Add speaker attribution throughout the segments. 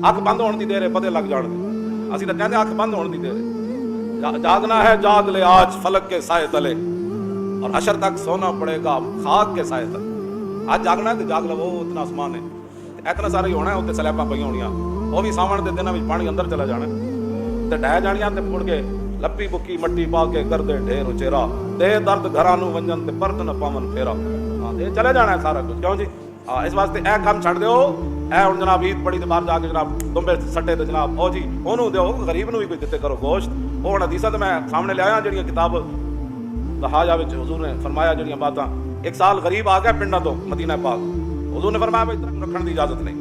Speaker 1: ਅੱਖ ਬੰਦ ਹੋਣ ਦੀ ਦੇਰ ਹੈ, ਪਤੇ ਲੱਗ ਜਾਣ ਦੇ। ਅਸੀਂ ਤਾਂ ਕਹਿੰਦੇ ਅੱਖ ਬੰਦ ਹੋਣ ਦੀ ਦੇਰ है। जागना है जाग ले आज फलक के साए तले और हशर तक सोना पड़ेगा खाक के साए तले। आज जागना है तो जाग लवो, इतना आसमान है, इतना सारा ही होना है। उत्ते सलैबां पईयां होणीਆਂ, ਉਹ ਵੀ ਸਾਵਣ ਦੇ ਦਿਨਾਂ ਵਿੱਚ ਪਾਣੀ ਅੰਦਰ ਚਲਾ ਜਾਣਾ ਤੇ ਡਹਿ ਜਾਣੀਆਂ ਤੇ ਮੁੜ ਕੇ ਲੱਪੀ ਬੁੱਕੀ ਮੱਟੀ ਪਾ ਕੇ ਕਰਦੇ ਢੇਰ ਉਚੇਰਾ ਦੇ ਦਰਦ ਘਰਾਂ ਨੂੰ ਵੰਜਨ ਤੇ ਪਰਤ ਨਾ ਪਾਵਨ ਫੇਰਾ। ਹਾਂ ਇਹ ਚਲੇ ਜਾਣਾ ਸਾਰਾ ਕੁਝ, ਕਿਉਂ ਜੀ? ਹਾਂ ਇਸ ਵਾਸਤੇ ਇਹ ਕੰਮ ਛੱਡ ਦਿਓ। ਇਹ ਹੁਣ ਜਨਾਬ ਈਦ ਪੜੀ ਤੇ ਬਾਹਰ ਜਾ ਕੇ ਜਨਾਬ ਦੁੰਬੇ ਸੱਟੇ ਤੇ ਜਨਾਬ ਉਹ ਜੀ ਉਹਨੂੰ ਦਿਓ, ਗਰੀਬ ਨੂੰ ਵੀ ਕੋਈ ਦਿੱਤੇ ਕਰੋ ਗੋਸ਼ਤ। ਉਹ ਹੁਣ ਹਦੀਸਾਂ ਤੇ ਮੈਂ ਸਾਹਮਣੇ ਲਿਆਇਆ ਜਿਹੜੀਆਂ ਕਿਤਾਬ ਹਾਜਾ ਵਿੱਚ ਹਜ਼ੂਰ ਨੇ ਫਰਮਾਇਆ ਜਿਹੜੀਆਂ ਬਾਤਾਂ। ਇੱਕ ਸਾਲ ਗਰੀਬ ਆ ਗਿਆ ਪਿੰਡਾਂ ਤੋਂ ਮਦੀਨਾ ਪਾਕ, ਹਜ਼ੂਰ ਨੇ ਫਰਮਾਇਆ ਭਾਈ ਰੱਖਣ ਦੀ ਇਜਾਜ਼ਤ ਨਹੀਂ।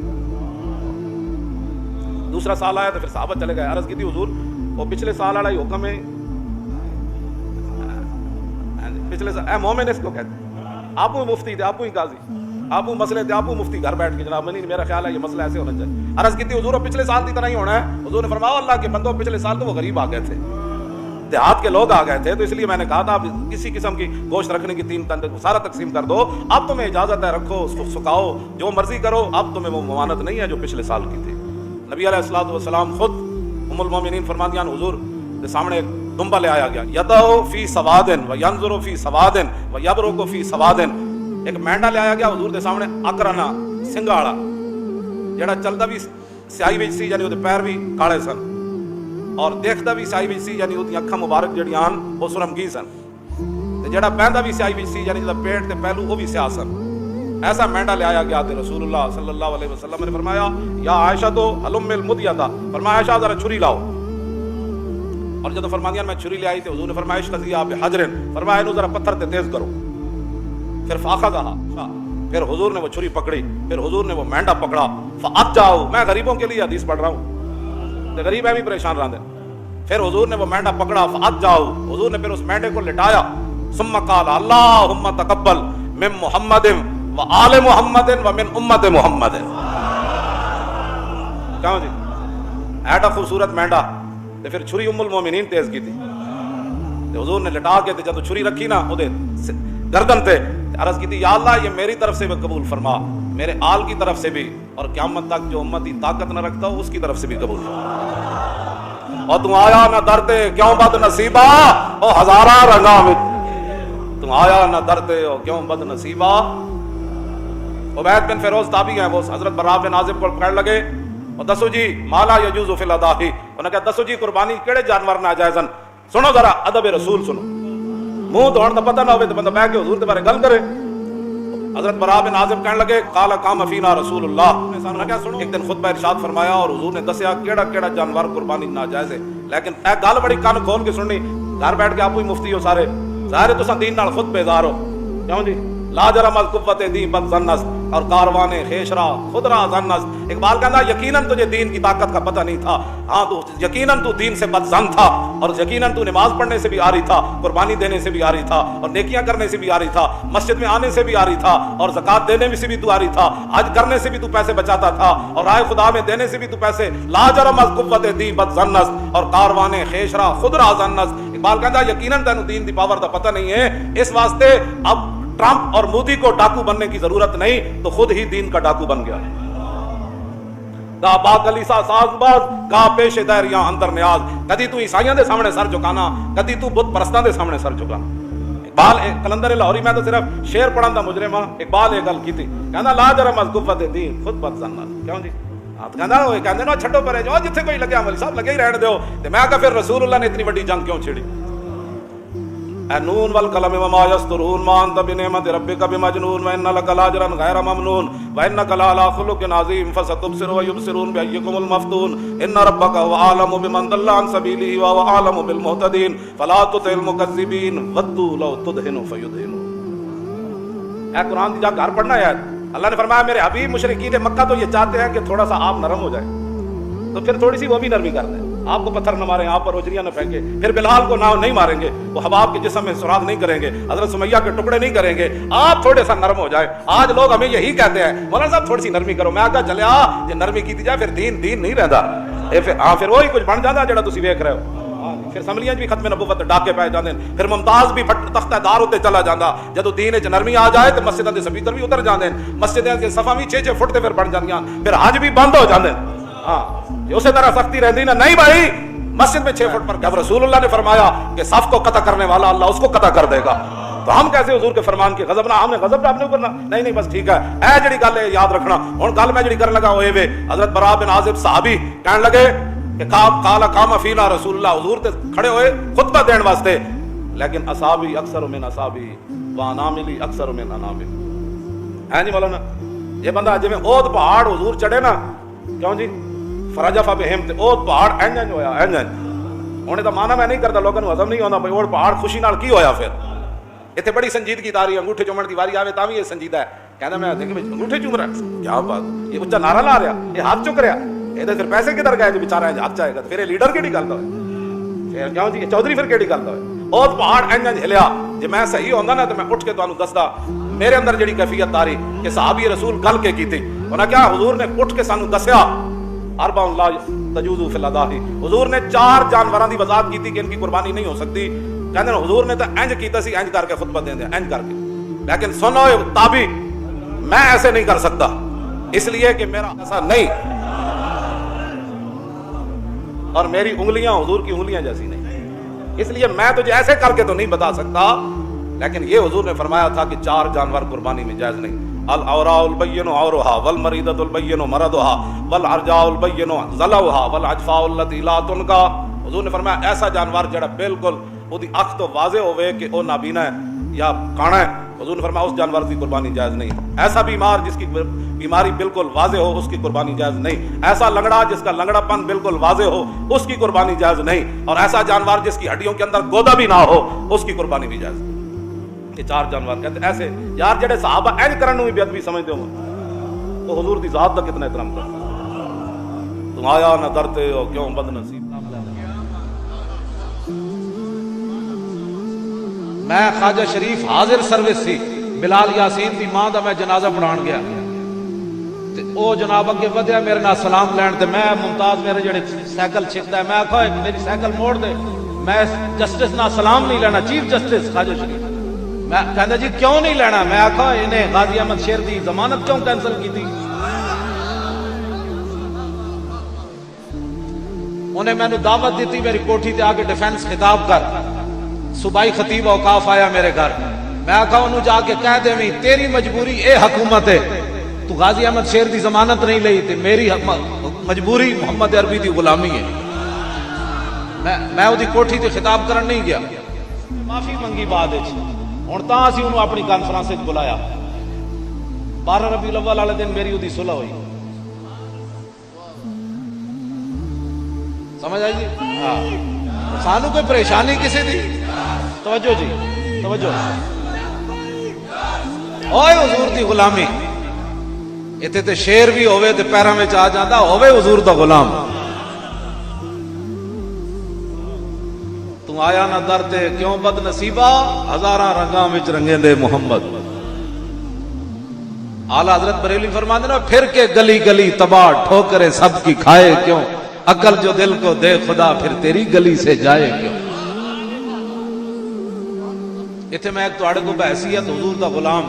Speaker 1: दूसरा साल आया तो फिर साहबत चले गए, अर्ज की थी हुजूर वो पिछले साल वाला ही हुक्म है, पिछले साल मोमिन इसको कहते, आप मुफ्ती थे, आप ही गाजी, आप मसले थे, आप मुफ्ती घर बैठ के जनाब नहीं मेरा ख्याल है ये मसला ऐसे होना चाहिए। अर्ज की थी हुजूर पिछले साल की तरह ही होना है। हुजूर ने फरमाया अल्लाह के बंदो पिछले साल तो वो गरीब आ गए थे, देहात के लोग आ गए थे, तो इसलिए मैंने कहा था आप किसी किस्म की गोश्त रखने की 3 टन सारा तकसीम कर दो। अब तुम्हें इजाजत है, रखो उसको सुखाओ जो मर्जी करो, अब तुम्हें वो मवानत नहीं है जो पिछले साल की थी। नबी अलैहिस्सलातु वस्सलाम खुद उम्मुल मोमिनीन फरमाती हैं हुजूर के सामने एक दुम्बा ले आया गया, यदहु फी सवादिन व यंजुरु फी सवादिन व यबरुकु फी सवादिन। एक मेंढा ले आया गया हुजूर के सामने अकराना ਸਿੰਘਾ ਵਾਲਾ, ਜਿਹੜਾ ਚੱਲਦਾ ਵੀ ਸਿਆਹੀ ਵਿੱਚ ਸੀ, ਯਾਨੀ ਉਹਦੇ ਪੈਰ ਵੀ ਕਾਲੇ ਸਨ, ਔਰ ਦੇਖਦਾ ਵੀ ਸਿਆਹੀ ਵਿੱਚ ਸੀ, ਯਾਨੀ ਉਹਦੀਆਂ ਅੱਖਾਂ ਮੁਬਾਰਕ ਜਿਹੜੀਆਂ ਹਨ ਉਹ ਸੁਰਮਗੀ ਸਨ, ਤੇ ਜਿਹੜਾ ਬਹਿੰਦਾ ਵੀ ਸਿਆਹੀ ਵਿੱਚ ਸੀ, ਯਾਨੀ ਜਿਹਦਾ ਪੇਟ ਤੇ ਪਹਿਲੂ ਉਹ ਵੀ ਸਿਆਹ ਸਨ। ऐसा मेंढा ले आया गया थे। रसूलुल्लाह सल्लल्लाहु अलैहि वसल्लम ने फरमाया या आयशा तो हलुम्मिल मुदियता, फरमाया आयशा जरा छुरी लाओ। और जब फरमाया मैं छुरी ले आई तो हुजूर ने फरमाया इश्तज़िया बिहजरिन, फरमाया इन्हें जरा पत्थर ते तेज करो। फिर फाखज़हा, फिर हुजूर ने वो छुरी पकड़ी, फिर हुजूर ने वो मेंढा पकड़ा। फअजाओ, मैं गरीबों के लिए हदीस पढ़ रहा हूँ तो गरीब है भी परेशान रहते। फिर हुजूर ने वो मेंढा पकड़ा, फअजाओ, हुजूर ने फिर उस मेंढे को लिटाया। सुम्मा क़ाल अल्लाहुम्मा तक़ब्बल मिन मुहम्मदिन व आले मुहम्मदिन व मिन उम्मत मुहम्मदिन। क्यों जी? ऐसा खूबसूरत मेंढा ते फिर छुरी उम्मुल मोमिनीन तेज की थी, ते हुजूर ने लिटा के जब छुरी रखी ना उदे गर्दन पे अर्ज की थी या अल्लाह ये मेरी तरफ से भी कबूल फरमा, मेरे आल की तरफ से भी, और क़यामत तक जो उम्मती ताकत न रखता हो उसकी तरफ से भी कबूल फरमा। और तू आया ना डरते क्यों बद नसीबा ओ हजारा रंगा में, तू आया ना डरते हो क्यों बद नसीबा। उबैद बिन फिरोज ताबी हैं, वो हजरत बरा बिन आज़िब को कहने लगे और दसो जी माला यजूज़ु फिल अदाही, उन्होंने कहा दसो जी कुर्बानी केड़े जानवर नाजायज़न। सुनो जरा अदब रसूल सुनो, मुंह धोने का पता ना हो तो बंदा बह के हुजूर के बारे गल करे। हजरत बरा बिन आज़िब कहने लगे काला काम फीना रसूलुल्लाह, उन्होंने कहा सुनो एक दिन खुतबा इरशाद फरमाया और हुजूर ने दसिया केड़ा केड़ा जानवर कुर्बानी नाजायज़ है। लेकिन ए गल बड़ी कान खोल के सुननी, घर बैठ के आप ही मुफ्ती हो सारे तुसां दीन नाल खुद बेजार हो, क्यों जी? लाजरमल कुव्वते दी बद जन्नस और कारवाने खेशरा खुदरा जन्नस। इकबाल कहता यकीनन तुझे दीन की ताकत का पता नहीं था, हाँ तो यकीनन तू दीन से बदजन था, और यकीनन तू नमाज पढ़ने से भी आ रही था, कुर्बानी देने से भी आ रही था, और नेकियां करने से भी आ रही था, मस्जिद में आने से भी आ रही था, और ज़कात देने में से भी तू आ रही था, हज करने से भी तू पैसे बचाता था, और राय खुदा में देने से भी तू पैसे। लाजरमल कुव्वते दी बद जन्नस और कारवाने खेशरा खुदरा जन्नस। इकबाल कहता यकीनन तेनू दीन की पावर का पता नहीं है, इस वास्ते अब ट्रंप और मोदी को डाकू बनने की जरूरत नहीं, तो खुद ही दीन का डाकू बन गया। दा बागलीसा साजबाज का पेश दायरियां अंदर न्याज, कदी तू ईसाइयां दे सामने सर झुकाना, कदी तू बुत परस्तां दे सामने सर झुकाना। इकबाल कलंदर लाहौरी, मैं तो सिर्फ शेर पढ़न दा मुजरिम हां, इकबाल ये गल कीती, कहंदा ला जरा मज़कुफ़त दीन खुद बद जन्नत। क्यों जी? हां कहंदा ओए कहंदे ना छड्डो परे जो जिथे कोई लगे अमली साहब लगे ही रहने दो। ते मैं कहा फिर रसूलुल्लाह ने इतनी बड़ी जंग क्यों छेड़ी? नून वल कलम वमा यस्तरून मा अंत बिनिअमति रब्बिका बिमजनून व इन्ना लका लाजरन गैर ममनून व इन्नका लअला खुलुकिन अज़ीम फसतुबसिरु व युबसिरून बिअय्यिकुमुल मफ्तून इन्ना रब्बका हुवा आलमु बिमन दल्ला अन सबीलिहि व हुवा आलमु बिल मुहतदीन फला तुतिल मुकज़्ज़िबीन वद्दू लौ तुदहिनु फयुदहिनु। ऐ कुरान की जा घर पढ़ना है। अल्लाह ने फरमाया मेरे हबीब मुशरिकीन मक्का तो ये चाहते हैं कि थोड़ा सा आप नरम हो जाए, तो फिर थोड़ी सी वो भी नरमी कर दें, आपको पत्थर न मारें, आप पर रोजरियां न फेंके, फिर बिलाल को ना नहीं मारेंगे, वो हबाब के जिस्म में सुराग नहीं करेंगे, हजरत सुमैया के टुकड़े नहीं करेंगे, आप थोड़े सा नरम हो जाए। आज लोग हमें यही कहते हैं मौलाना साहब थोड़ी सी नरमी करो। मैं कहा चलिया जे नरमी की जाए फिर दीन दीन नहीं रहता, हाँ फिर वही कुछ बन जाता जो तुम वेख रहे हो। फिर समलियां भी खत्म नबुवत डाके पाए जाते, फिर मुमताज भी तख्तेदार होते चला जाता। जदों दीन च नरमी आ जाए तो मस्जिदां दे स्पीकर भी उतर जाते, मस्जिदां के सफा भी 6-6 फुट ते फिर बन जांदियां, फिर हज भी बंद हो जाते। हाँ उसी तरह सख्ती रहती ना, नहीं भाई मस्जिद में 6 फुट पर, जब रसूलुल्लाह ने फरमाया कि सफ को कता करने वाला अल्लाह उसको कता कर देगा, तो हम कैसे हुजूर के फरमान के गजब ना, हमने गजब आपने करना नहीं नहीं बस ठीक है ऐ जड़ी गल है याद रखना। हुण गल मैं जड़ी करन लगा होए वे हजरत बरा बिन आजिब साहबी कहन लगे कि काला कामा फीना रसूलुल्लाह, हुजूर ते खड़े होए खुतबा देण वास्ते, लेकिन असाबी अक्सर मिन असाबी व अनामिली अक्सर मिन अनामिली। है नहीं मौलाना, ये बंदा जिवें ओद पहाड़ हुजूर चढ़े ना, क्यों जी फराजफा बिहिम ते ओद पहाड़ इंज इंज होया इंज इंज। हुण दा माना मैं नहीं करदा, लोकां नूं हजम नहीं आउंदा भाई ओद पहाड़ खुशी नाल की होया। फिर इत्थे बड़ी संजीदगी तारी, अंगूठे चुमण दी वारी आवे तां भी ये संजीदा है, कहंदा मैं देख अंगूठे चूम रहा, क्या बात, ये उच्चा नारा ला रहा, ये हाथ चुक रहा, ਇਹਦੇ ਫਿਰ ਪੈਸੇ ਕਿੱਧਰ ਗਏ ਜੇ ਵਿਚਾਰਾ ਹੱਥ ਚਾਹੇਗਾ, ਫਿਰ ਇਹ ਲੀਡਰ ਕਿਹੜੀ ਗੱਲ ਦਾ ਹੋਏ, ਫਿਰ ਕਿਉਂ ਜੀ ਚੌਧਰੀ ਫਿਰ ਕਿਹੜੀ ਗੱਲ ਦਾ ਹੋਏ। ਉਹ ਪਹਾੜ ਇੰਜ ਇੰਜ ਹਿਲਿਆ, ਜੇ ਮੈਂ ਸਹੀ ਹੁੰਦਾ ਨਾ ਤੇ ਮੈਂ ਉੱਠ ਕੇ ਤੁਹਾਨੂੰ ਦੱਸਦਾ ਮੇਰੇ ਅੰਦਰ ਜਿਹੜੀ ਕੈਫੀਅਤ ਤਾਰੀ ਕਿ ਸਾਹਬੀ ਰਸੂਲ ਗੱਲ ਕੇ ਕੀਤੀ। ਉਹਨਾਂ ਕਿਹਾ ਹਜ਼ੂਰ ਨੇ ਉੱਠ ਕੇ ਸਾਨੂੰ ਦੱਸਿਆ ਅਰਬਾਉਨ ਲਾ ਤਜੂਜ਼ੂ ਫਿਲ ਅਦਾਹੀ, ਹਜ਼ੂਰ ਨੇ 4 ਜਾਨਵਰਾਂ ਦੀ ਵਜ਼ਾਤ ਕੀਤੀ ਕਿ ਇਨकी ਕੁਰਬਾਨੀ ਨਹੀਂ ਹੋ ਸਕਦੀ। ਕਹਿੰਦੇ ਨੇ ਹਜ਼ੂਰ ਨੇ ਤਾਂ ਇੰਜ ਕੀਤਾ ਸੀ, ਇੰਜ ਕਰਕੇ ਖੁਤਬਾ ਦਿੰਦੇ ਇੰਜ ਕਰਕੇ, लेकिन सुनो ताबी मैं ऐसे नहीं कर सकता, इसलिए कि मेरा ऐसा नहीं और मेरी उंगलियां हुजूर की उंगलियां जैसी नहीं, इसलिए मैं तुझे ऐसे करके तो नहीं बता सकता। लेकिन ये हुजूर ने फरमाया था कि 4 जानवर कुर्बानी में जायज नहीं, अल औराउल बय्यनु औरहा वल मरीदतुल बय्यनु मरदहा वल अरजाउल बय्यनु ज़लउहा वल अजफाउल लती ला तुनका। हुजूर ने फरमाया ऐसा जानवर जड़ा बिल्कुल ओदी अख तो वाजे होवे कि ओ नाबीना है या काना है, हुजूर ने फरमाया उस जानवर की कुर्बानी जायज नहीं। ऐसा बीमार जिसकी बीमारी बिल्कुल वाजे हो उसकी कुर्बानी जायज नहीं, ऐसा लंगड़ा जिसका लंगड़ापन बिल्कुल वाजे हो उसकी कुर्बानी जायज नहीं, और ऐसा जानवर जिसकी हड्डियों के अंदर गोदा भी ना हो उसकी कुर्बानी भी जायज नहीं। ये 4 जानवर कहते ऐसे यार जेडे सहाबा इंज करन नूं भी बेअदबी समझदे हो तो हुजूर दी जात दा कितना एहतराम करते। तुम आया ना डरते हो क्यों बदनसीब।
Speaker 2: मैं ख्वाजा शरीफ हाजिर सर्विस सी, बिलाल यासीन दी मां दा मैं जनाजा पढ़ाण गया ते ओ जनाब अगे वधिया मेरे नाल सलाम लैण ते मैं मुमताज मेरे जेड़े साइकिल छिकदा है, मैं आखा मेरी साइकिल मोड़ दे, मैं जस्टिस नाल सलाम नहीं लेना, चीफ जस्टिस ख्वाजा शरीफ। मैं कहंदा जी क्यों नहीं लेना, मैं आखा इन्हें गाजी अहमद शेर दी जमानत क्यों कैंसिल की थी। उन्हें मैनू दावत दी मेरी कोठी ते आके डिफेंस खिताब कर, सुबाई खतीब औकाफ आया मेरे घर, मैं आखा उन्होंने जाके कह देवी तेरी मजबूरी ए हुकूमत है, तू गाजी अहमद शेर दी जमानत नहीं ली ते मेरी मजबूरी मोहम्मद अरबी दी गुलामी है। मैं उदी कोठी ते खिताब करन नहीं गया, माफी मंगी बाद हुण तां असीं उन्होंने अपनी कॉन्फ्रेंस विच बुलाया। 12 रबीउल अव्वल वाले दिन मेरी उदी सुलह हुई, समझ आई जी। हाँ सानू कोई परेशानी किसी दी, तवज्जो जी तवज्जो, ओए हुजूर दी गुलामी इत्थे ते शेर भी होवे ते पैरां विच आ जांदा होवे हुजूर दा गुलाम। तू आया ना दर ते क्यों बदनसीबा, हजारां रंगां विच रंगेंदे मुहम्मद। आला हजरत बरेली फरमांदे ना फिर के गली गली तबाह ठोकरे सबकी खाए क्यों, अकल जो दिल को दे खुदा फिर तेरी गली से जाए क्यों। इत्थे मैं एक तुहाडे को बहसीयत हुजूर दा गुलाम,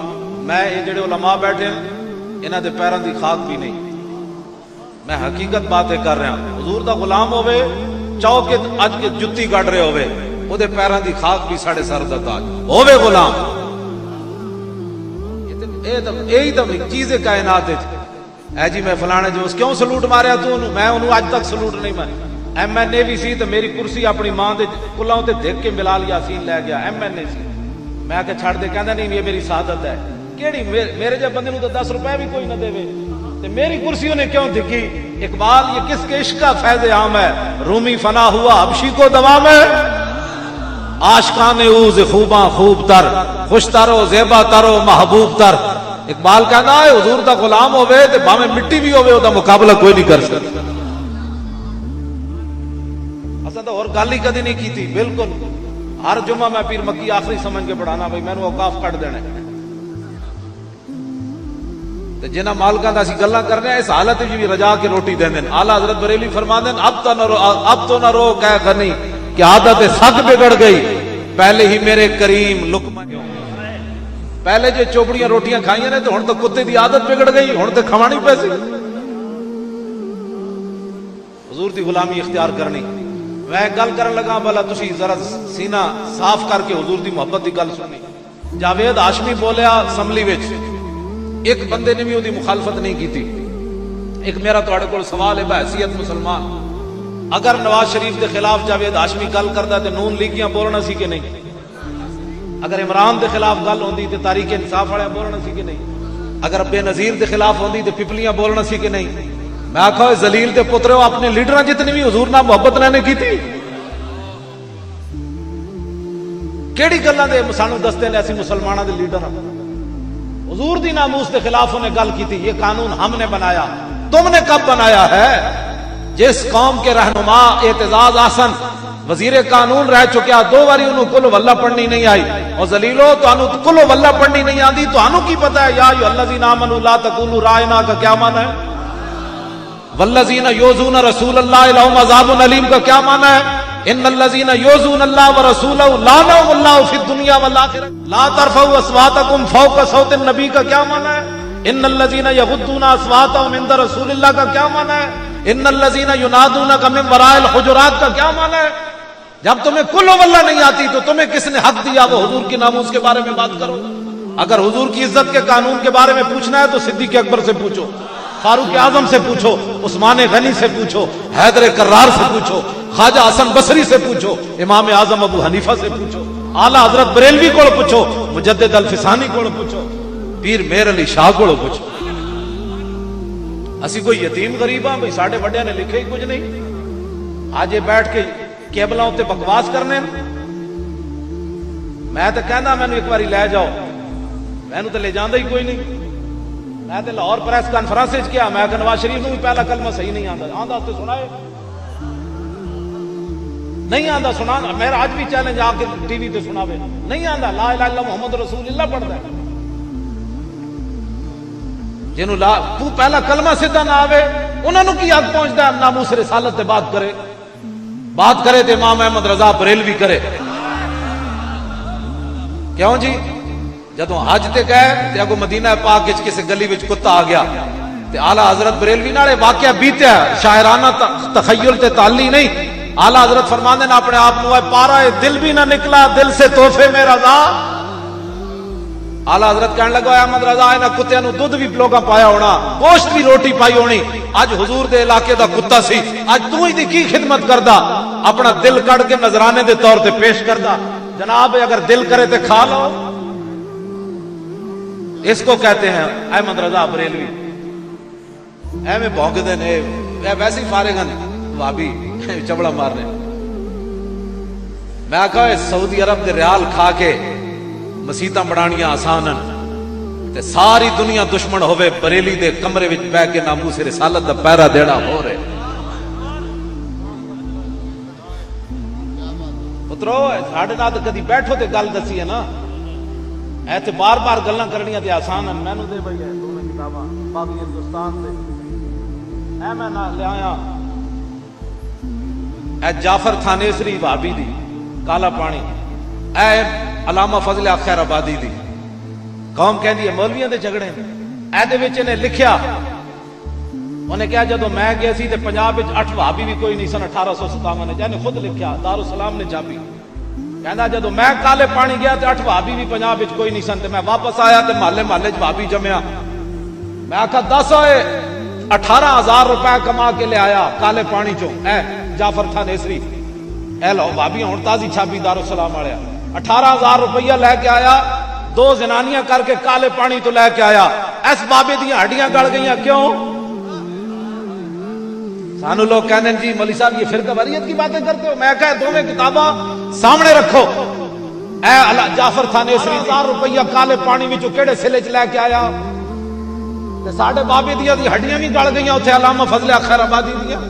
Speaker 2: मैं ये जेड़े उलमा बैठे हैं इन्हां दे पैरां दी खाक भी नहीं, मैं हकीकत बातें कर रहा। हुजूर दा गुलाम होवे चौके अज के जुत्ती कट रहे होवे ओदे पैरां दी खाक भी साढ़े सर दा ताज होवे गुलाम। यही तो चीज है कायनात है जी। मैं फलाने जो क्यों सलूट मारिया तू, मैं उन्होंने अज तक सलूट नहीं मारिया। MNA भी सी तो मेरी कुर्सी अपनी मां के कुलों ते देख के बिलाल यासीन लै गया, MNA सी। मैं आके छड़ दे, कहंदा नहीं ये मेरी सादत है। केड़ी मेरे जब बंदे नूं तो 10 रुपए भी कोई ना देवे ते मेरी कुर्सी उन्हें क्यों दिखी। इकबाल ये किसके इश्क का फैज़ आम है, रूमी फना हुआ हबशी को दवाम है, आशिकाने ऊज़ खूबा खूब तर, खुश तरो ज़ेबा तरो महबूब तर। इकबाल कहना है हुजूर दा गुलाम होवे ते भाਵੇਂ मिट्टी भी होवे ओदा मुकाबला कोई नहीं कर सकता। असा तो और गल ही कदी नहीं की थी, बिल्कुल हर जुम्मा मैं पीर मक्की आखिरी समझ के पढ़ाना भाई मैनू औकाफ कट देना ते जिन्हां मालकां दा असीं गल्लां करने इस हालत विच भी रजा के रोटी देंदे ने। आला हजरत बरेली फरमांदे ने अब तो न रो कह गनी कि आदत सक बिगड़ गई, पहले ही मेरे करीम लुकमा, पहले जो चोपड़ियां रोटियां खाइयां ने तो हुण तो कुत्ते की आदत बिगड़ गई, हुण तो खवानी पैसी। حضور دی غلامی اختیار کرنی. میں گل کرن لگا بلا تسی ذرا سینہ صاف کر کے حضور دی محبت دی گل سنی. جاوید ہاشمی بولیا اسمبلی وچ, ایک بندے نے بھی وہ مخالفت نہیں کی تھی. ایک میرا تواڈے کول سوال ہے بحیثیت مسلمان, اگر نواز شریف دے خلاف جاوید ہاشمی گل کردا تے نون لیگیاں بولنا سی کہ نہیں؟ اگر عمران دے خلاف گل ہوندی تے تحریک انصاف والے بولنا سی کہ نہیں؟ اگر بے نظیر دے خلاف ہوندی تے پپلیاں بولنا سی کہ نہیں؟ میں آکھا ذلیل دے پترو اپنے لیڈراں جتنی بھی حضور نال محبت نے کیتی, کیڑی گلاں دے سانو دستے نے اسی مسلماناں دے لیڈر ہاں؟ حضور دی ناموس کے خلاف انہیں گل کی تھی. یہ قانون ہم نے بنایا, تم نے کب بنایا ہے؟ جس قوم کے رہنما اعتزاز احسن وزیر قانون رہ چکیا, 2 باری انہوں کل واللہ پڑھنی نہیں آئی. اور ذلیلو تو انہوں کل واللہ پڑھنی نہیں آتی تو انہوں کی پتہ ہے یا ایھا الذین آمنوا لا تقولوا رائنا کا کیا معنی ہے؟ والذین یؤذون رسول اللہ لہم عذاب علیم کا کیا معنی ہے؟ ان الذین یؤذون اللہ ورسولہ لعنہم اللہ فی الدنیا والآخرہ. لا ترفعوا اصواتکم فوق صوت النبی کا کیا معنی ہے؟ ان الذین یغضون اصواتهم عند رسول اللہ کا کیا معنی ہے؟ ان الذین ینادونک من وراء الحجرات کا کیا معنی ہے؟ جب تمہیں کل واللہ نہیں آتی تو تمہیں کس نے حق دیا وہ حضور کی ناموس کے بارے میں بات کرو؟ اگر حضور کی عزت کے قانون کے بارے میں پوچھنا ہے تو صدیق اکبر سے پوچھو, فاروق اعظم سے پوچھو, عثمان غنی سے پوچھو, حیدر کرار سے پوچھو, خواجہ حسن بصری سے پوچھو, امام اعظم ابو حنیفہ سے پوچھو, اعلیٰ حضرت بریلوی کو پوچھو, مجدد الفسانی کو پوچھو, پیر مہر علی شاہ کو پوچھو. اسی کوئی یتیم غریب ہاں بھائی, ساڈے وڈیاں نے لکھے ہی کچھ نہیں. آج یہ بیٹھ کے کیبلاں تے بکواس کرنے. میں تو کہنا مینوں ایک باری لے جاؤ, مینوں تو لے جاندہ ہی کوئی نہیں. میں تو لاہور پریس کانفرنس کیا, میں کہ نواز شریف نوں بھی پہلا کلمہ صحیح نہیں آندا, آندا تو سنائے, نہیں آندا سنا. میرا آج بھی چیلنج آ کے ٹی وی تے سناوے, نہیں آندا. لا الہ الا محمد رسول اللہ پڑھدا ہے. جنوں لا تو پہلا کلمہ سیدھا نہ آوے انہاں نوں کی حق پہنچدا ہے ناموس رسالت تے بات کرے تے امام احمد رضا بریلوی کرے. کیوں جی؟ جدوں حج تے گئے تے اگوں مدینہ پاک وچ کسی گلی وچ کتا آ گیا تے اعلیٰ حضرت بریلوی نال واقعہ بیتیا, شاعرانہ تخیل تے تعلی نہیں. اعلیٰ حضرت فرماندے نے اپنے آپ نو پارا دل بھی نہ نکلا دل سے تحفے میں رضا. اعلیٰ حضرت کہنے لگا احمد رضا انہاں کتیاں نو دودھ بھی پلوگا پایا ہونا, گوشت بھی روٹی پائی ہونی, اج حضور دے علاقے دا کتا سی, اج تو ہی دی کی خدمت کردا, اپنا دل کڑ کے نذرانے دے طور تے پیش کردا. جناب اگر دل کرے تے کھا لو. اس کو کہتے ہیں احمد رضا بریلوی. ایویں بھونکدے نے, ویسے ہی فارغ ہیں بھابی چبڑا مارنے. میں کہا سعودی عرب دے ریال کھا کے مسیتاں بڑھانیاں آسان ہیں تے ساری دنیا دشمن ہوئے, بریلی دے کمرے وچ بیٹھ کے ناموس رسالت دا پہرا دینا ہو رہے. پترو ساڈے نال کدی بیٹھو تے گل دسی ہے نا, ایتھے بار بار گلاں کرنیاں تے آسان ہیں. مینوں دے بھائی دونوں کتاباں باقی ہندوستان سے اے میں نہ لے آیا, اے جعفر تھانیسری بھابی دی کالا پانی, اے علامہ فضل خیر آبادی دی. قوم کہندی ہے مولویاں دے جھگڑے, اے دے وچ نے لکھیا, انہیں کہا جدو میں گیا سی تے پنجاب وچ 8 وہابی بھی کوئی نہیں سن 1857 نے, جانے خود لکھیا دارالسلام نے چھاپی. کہندا جدو میں کالے پانی گیا تے 8 وہابی بھی پنجاب وچ کوئی نہیں سن, تے میں واپس آیا تے محلے وچ وہابی جمیا. میں آکھا 10 ہوئے 18,000 روپے کما کے لے آیا کالے پانی چوں, اے جعفر تھانیسری, اے لو بھابی ہن تازی چھاپی دارالسلام والے, 18,000 روپیہ لے کے آیا, 2 زنانیاں کر کے کالے پانی تو لے کے آیا. اس بابے دیاں ہڈیاں گل گئیاں. کیوں؟ سانو لوگ کہنے جی مولوی صاحب یہ فرقہ واریت کی باتیں کرتے ہو. میں کہا دونوں کتاباں سامنے رکھو. اے جعفر تھانیسری 1000 روپیہ کالے پانی وچوں کیڑے سلے چ لے کے آیا تے ساڈے بابے دیاں دی ہڈیاں بھی گل گئیاں اوتھے علامہ فضل خیر آبادی دیاں.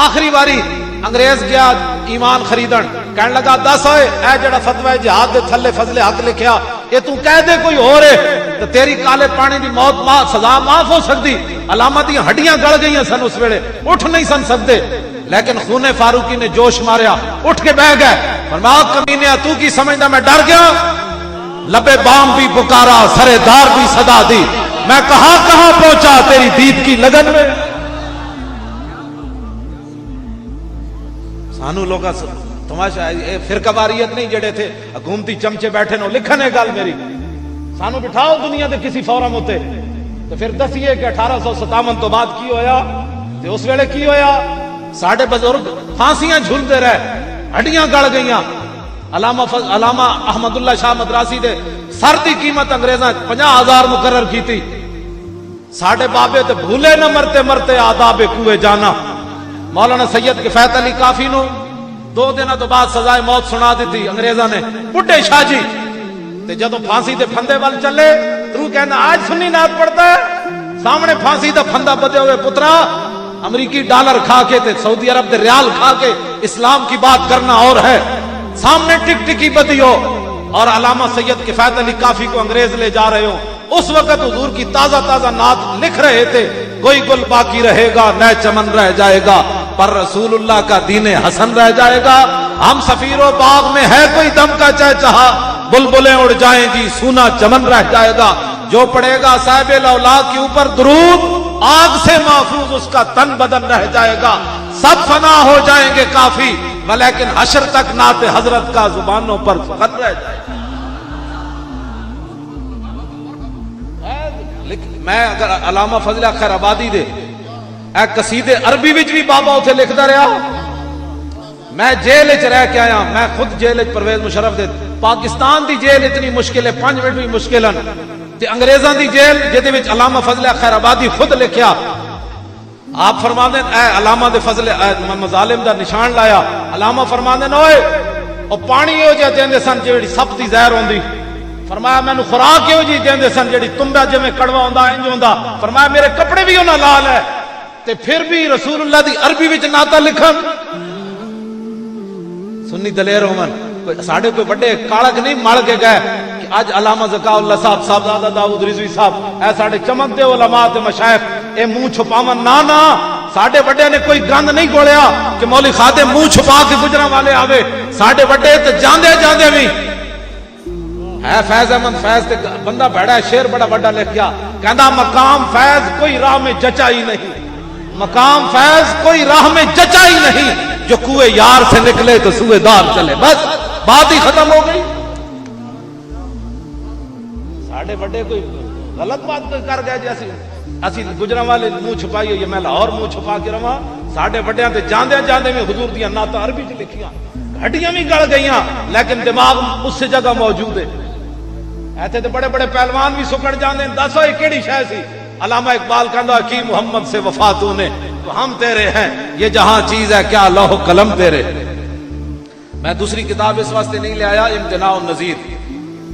Speaker 2: آخری باری انگریز گیا ایمان خریدن, کہنے لگا 10 ہوئے اے جڑا فتوی جہاد دے تھلے فضل حق لکھیا یہ تو کہہ دے کوئی ہو رہے تو تیری کالے پانی دی موت سزا معاف ہو سکتی. علامہ دی ہڈیاں گل گئیاں سن اس ویلے, اٹھ نہیں سن سکتے, لیکن خون فاروقی نے جوش ماریا, اٹھ کے بیٹھ گئے. فرمایا کمینیا تو کی سمجھدا میں ڈر گیا, لبے بام بھی پکارا سرے دار بھی صدا دی, میں کہاں پہنچا تیری دید کی لگن میں. سانو لوگا تماشا فرقہ واریت نہیں جڑے تھے حکومتی چمچے بیٹھے نو لکھن ہے گل میری سانو بٹھاؤ دنیا دے کسی فورم ہوتے تو پھر دسیے کہ 1857 تو بعد کی ہویا تے اس ویلے کی ہویا ساڈے بزرگ پھانسیاں جھولتے رہے ہڈیاں گل گئیاں علامہ احمد اللہ شاہ مدراسی دے سر دی قیمت انگریزاں 50,000 مقرر کی تھی ساڈے بابے تے بھولے نہ مرتے مرتے آداب کوئے جانا مولانا سید کفایت علی کافی نو 2 دن تو بعد سزائے موت سنا دیتی انگریزاں نے بڈھے شاہ جی تے جدوں پھانسی دے پھندے وال چلے تو کہنا آج سنی نعت پڑھتا ہے سامنے پھانسی دا پھندا بدے ہوئے پترا امریکی ڈالر کھا کے تے سعودی عرب دے ریال کھا کے اسلام کی بات کرنا اور ہے سامنے ٹک ٹکی بدی ہو اور علامہ سید کفایت علی کافی کو انگریز لے جا رہے ہو اس وقت حضور کی تازہ تازہ نعت لکھ رہے تھے کوئی گل باقی رہے گا نئے چمن رہ جائے گا پر رسول اللہ کا دین حسن رہ جائے گا ہم سفیروں باغ میں ہے کوئی دم کا چہچہا بلبلیں اڑ جائیں گی سونا چمن رہ جائے گا جو پڑھے گا صاحب الاولیاء کے اوپر درود آگ سے محفوظ اس کا تن بدن رہ جائے گا سب فنا ہو جائیں گے کافی ولیکن حشر تک نعت حضرت کا زبانوں پر فخر رہ جائے گا میں اگر علامہ فضل خیر آبادی دے اے قصیدے عربی وچ بھی بابا اتھے لکھدا رہا میں جیل وچ رہ کے آیا میں خود جیل وچ پرویز مشرف دے پاکستان دی جیل اتنی مشکل ہے 5 منٹ بھی مشکل ہیں تے انگریزاں دی جیل جدے وچ علامہ فضل خیر آبادی خود لکھیا آپ فرماندے اے علامہ دے فضل مظالم دا نشان لایا علامہ فرماندے اوئے او پانی ہو جے دیندے سن جیڑی سب دی زہر ہوندی فرمایا مینوں خوراک کیوں جی دیندے سن جیڑی تنبا جویں کڑوا ہوندا انج ہوندا فرمایا میرے کپڑے بھی انہاں لال ہے تے پھر بھی رسول اللہ دی عربی وچ نعتاں لکھن سنی دلیر ہومن ساڈے کوئی بڑے کاڑک نہیں مل کے گئے کہ اج علامہ ذکا اللہ صاحب صاحبزادہ داؤد رضوی صاحب اے ساڈے چمک دے علماء تے مشائخ اے منہ چھپاون نہ ساڈے بڑے نے کوئی گند نہیں گولیا کہ مولوی خادم منہ چھپا کے گجراں والے آوے ساڈے بڑے تے جاندے جاندے بھی ہے فیض احمد فیض تے بندہ بڑا ہے شعر بڑا بڑا لکھ گیا کہندا مقام فیض کوئی راہ میں جچا ہی نہیں مقام فیض کوئی راہ میں جچا ہی نہیں جو کوئے یار سے نکلے تو سوئے دار چلے بس بات ہی ختم ہو گئی ساڑھے بڑے کوئی غلط بات کر گئے جیسے اسی گجراں والے منہ چھپائی ہوئی میں لاہور منہ چھپا کے رہا ساڑھے بڑے تے جاندے جاندے میں حضور دیاں نعتاں عربی چ لکھیاں ہڈیاں بھی گل گئیاں لیکن دماغ اس سے جگہ موجود ہے ایتھے تے بڑے بڑے پہلوان بھی سکڑ جاندے دسو یہ کیڑی شے سی علامہ اقبال کہندا کی محمد سے وفا تو نے تو ہم تیرے ہیں یہ جہاں چیز ہے کیا لوح قلم تیرے میں دوسری کتاب اس واسطے نہیں لے آیا امتناع النظیر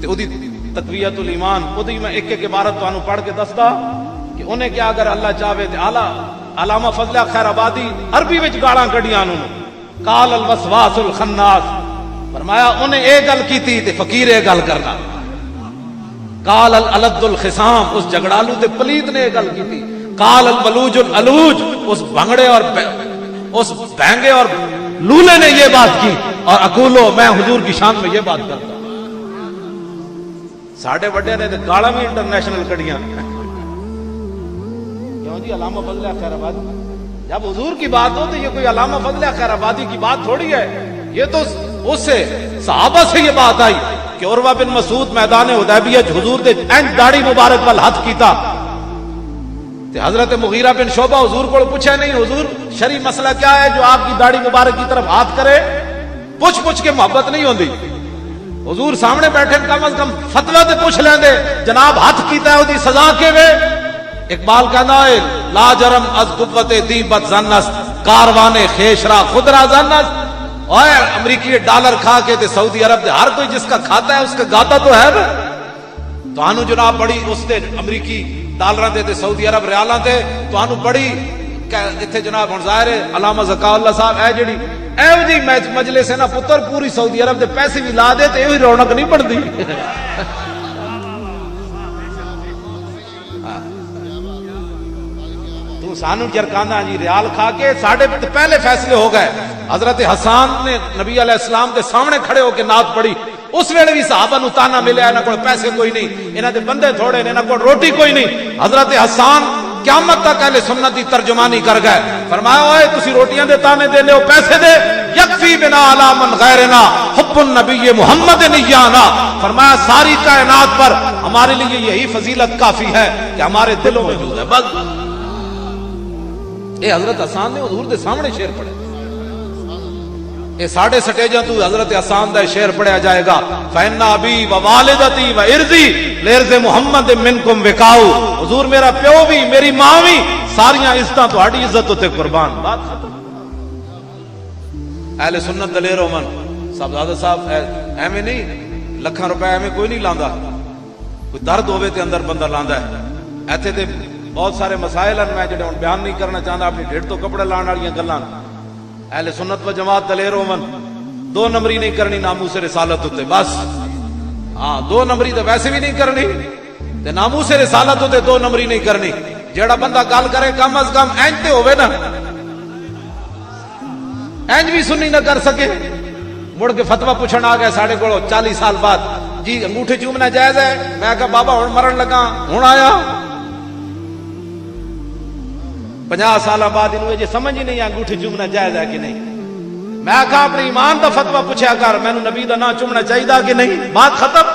Speaker 2: تے اودی تقویت الایمان اودی میں ایک ایک عبارت تانوں پڑھ کے دسدا کہ انہیں کیا اگر اللہ چاہے تے علامہ فضل خیر آبادی عربی وچ گالاں کڈیاں انہوں قال الوسواس الخناس فرمایا انہیں اے گل کیتی تے فقیر اے گل کرنا قال الالد الخصام اس جھگڑالو تے پلیت نے اے گل کیتی قال البلوج الالوج اس بھنگڑے اور اس بھینگے اور لولے نے یہ بات کی اور اقولو میں حضور کی شان میں یہ بات کرتا ساڑھے بڑے نے گاڑا بھی انٹرنیشنل کڑیاں کیوں جی علامہ فضل خیر آبادی جب حضور کی بات ہو تو یہ کوئی علامہ فضل خیر آبادی کی بات تھوڑی ہے یہ تو اس سے صحابہ سے یہ بات آئی کہ عروہ بن مسعود میدان حدیبیہ حضور دے اینج داڑھی مبارک وال ہاتھ کیتا تے حضرت مغیرہ بن شعبہ حضور کو پوچھا نہیں حضور شرعی مسئلہ کیا ہے جو آپ کی داڑھی مبارک کی طرف ہاتھ کرے پوچھ کے محبت نہیں ہوندی حضور سامنے بیٹھے کم از کم فتوی تے پوچھ لیندے جناب ہاتھ کیتا ہے اودی سزا کے وے اقبال کہنا ہے لا جرم از قوت دی بد زنس کاروان خیشرا خود را زنس اور امریکی ڈالر کھا کے تے سعودی عرب دے ہر کوئی جس کا کھاتا ہے اس کا گاتا تو ہے تو انو جناب بڑی اس تے امریکی ڈالراں تے سعودی عرب ریالاں تے تو انو بڑی ایتھے جناب ہن ظاہر ہے علامہ ذکا اللہ صاحب اے جڑی ایو جی مجلس ہے نا پتر پوری سعودی عرب دے پیسے بھی لا دے تے ایویں رونق نہیں بڑھدی تو سانو جرکانا جی ریال کھا کے ساڑھے پہلے فیصلے ہو گئے حضرت حسان نے نبی علیہ السلام کے سامنے کھڑے ہو کے نعت پڑھی اس ویلے بھی صحابہ نو تانا ملیا انہاں کول پیسے کوئی نہیں انہاں دے بندے تھوڑے نے انہاں کول روٹی کوئی نہیں حضرت حسان قیامت تک اہل سنت دی ترجمانی کر گئے فرمایا اوئے تسی روٹیاں دے تانے دینے ہو پیسے دے یکفی بنا علی من غیرنا حب النبی محمد نیانا. فرمایا ساری کائنات پر ہمارے لیے یہی فضیلت کافی ہے کہ ہمارے دلوں میں موجود ہے. بس اے حضرت حسان نے حضور دے سامنے شعر پڑھے. اے ساڑھے سٹیجاں تو حضرت حسان دا شعر پڑھیا جائے گا. فإن أبي ووالدتي وإرضي لإرض محمد منكم وقاؤ. حضور میرا پیو بھی میری ماں بھی ساریاں عزتاں تہاڈی عزت تے قربان. بات ختم. اہل سنت دلیر من صاحبزادہ صاحب ایویں نہیں لکھاں روپے ایویں کوئی نہیں لاندا. کوئی درد ہوے تے اندر بندہ لاندا ہے. ایتھے تے بہت سارے مسائل ہیں میں جڑے ہن بیان نہیں کرنا چاہتا اپنی ڈھیڈ تو کپڑے لان والیاں گلاں. اہل سنت و جماعت دلیر من دو نمبری نہیں کرنی ناموس رسالت تے. بس ہاں دو نمبری تو ویسے بھی نہیں کرنی تے ناموس رسالت تے دو نمبری نہیں کرنی. جیڑا بندہ گل کرے کم از کم اینج تے ہوے نا اینج بھی سنی نہ کر سکے. مڑ کے فتویٰ پوچھن آ گیا ساڑھے کو 40 سال بعد جی انگوٹھے چومنا جائز ہے. میں کہا بابا ہن مرن لگا ہن آیا 50 سال بعد انہوں یہ سمجھ ہی نہیں انگوٹھے چومنا جائز ہے کہ نہیں. میں کہا اپنے ایمان دا فتویٰ پوچھیا کر مینوں نبی دا نام چومنا چاہیے کہ نہیں. بات ختم.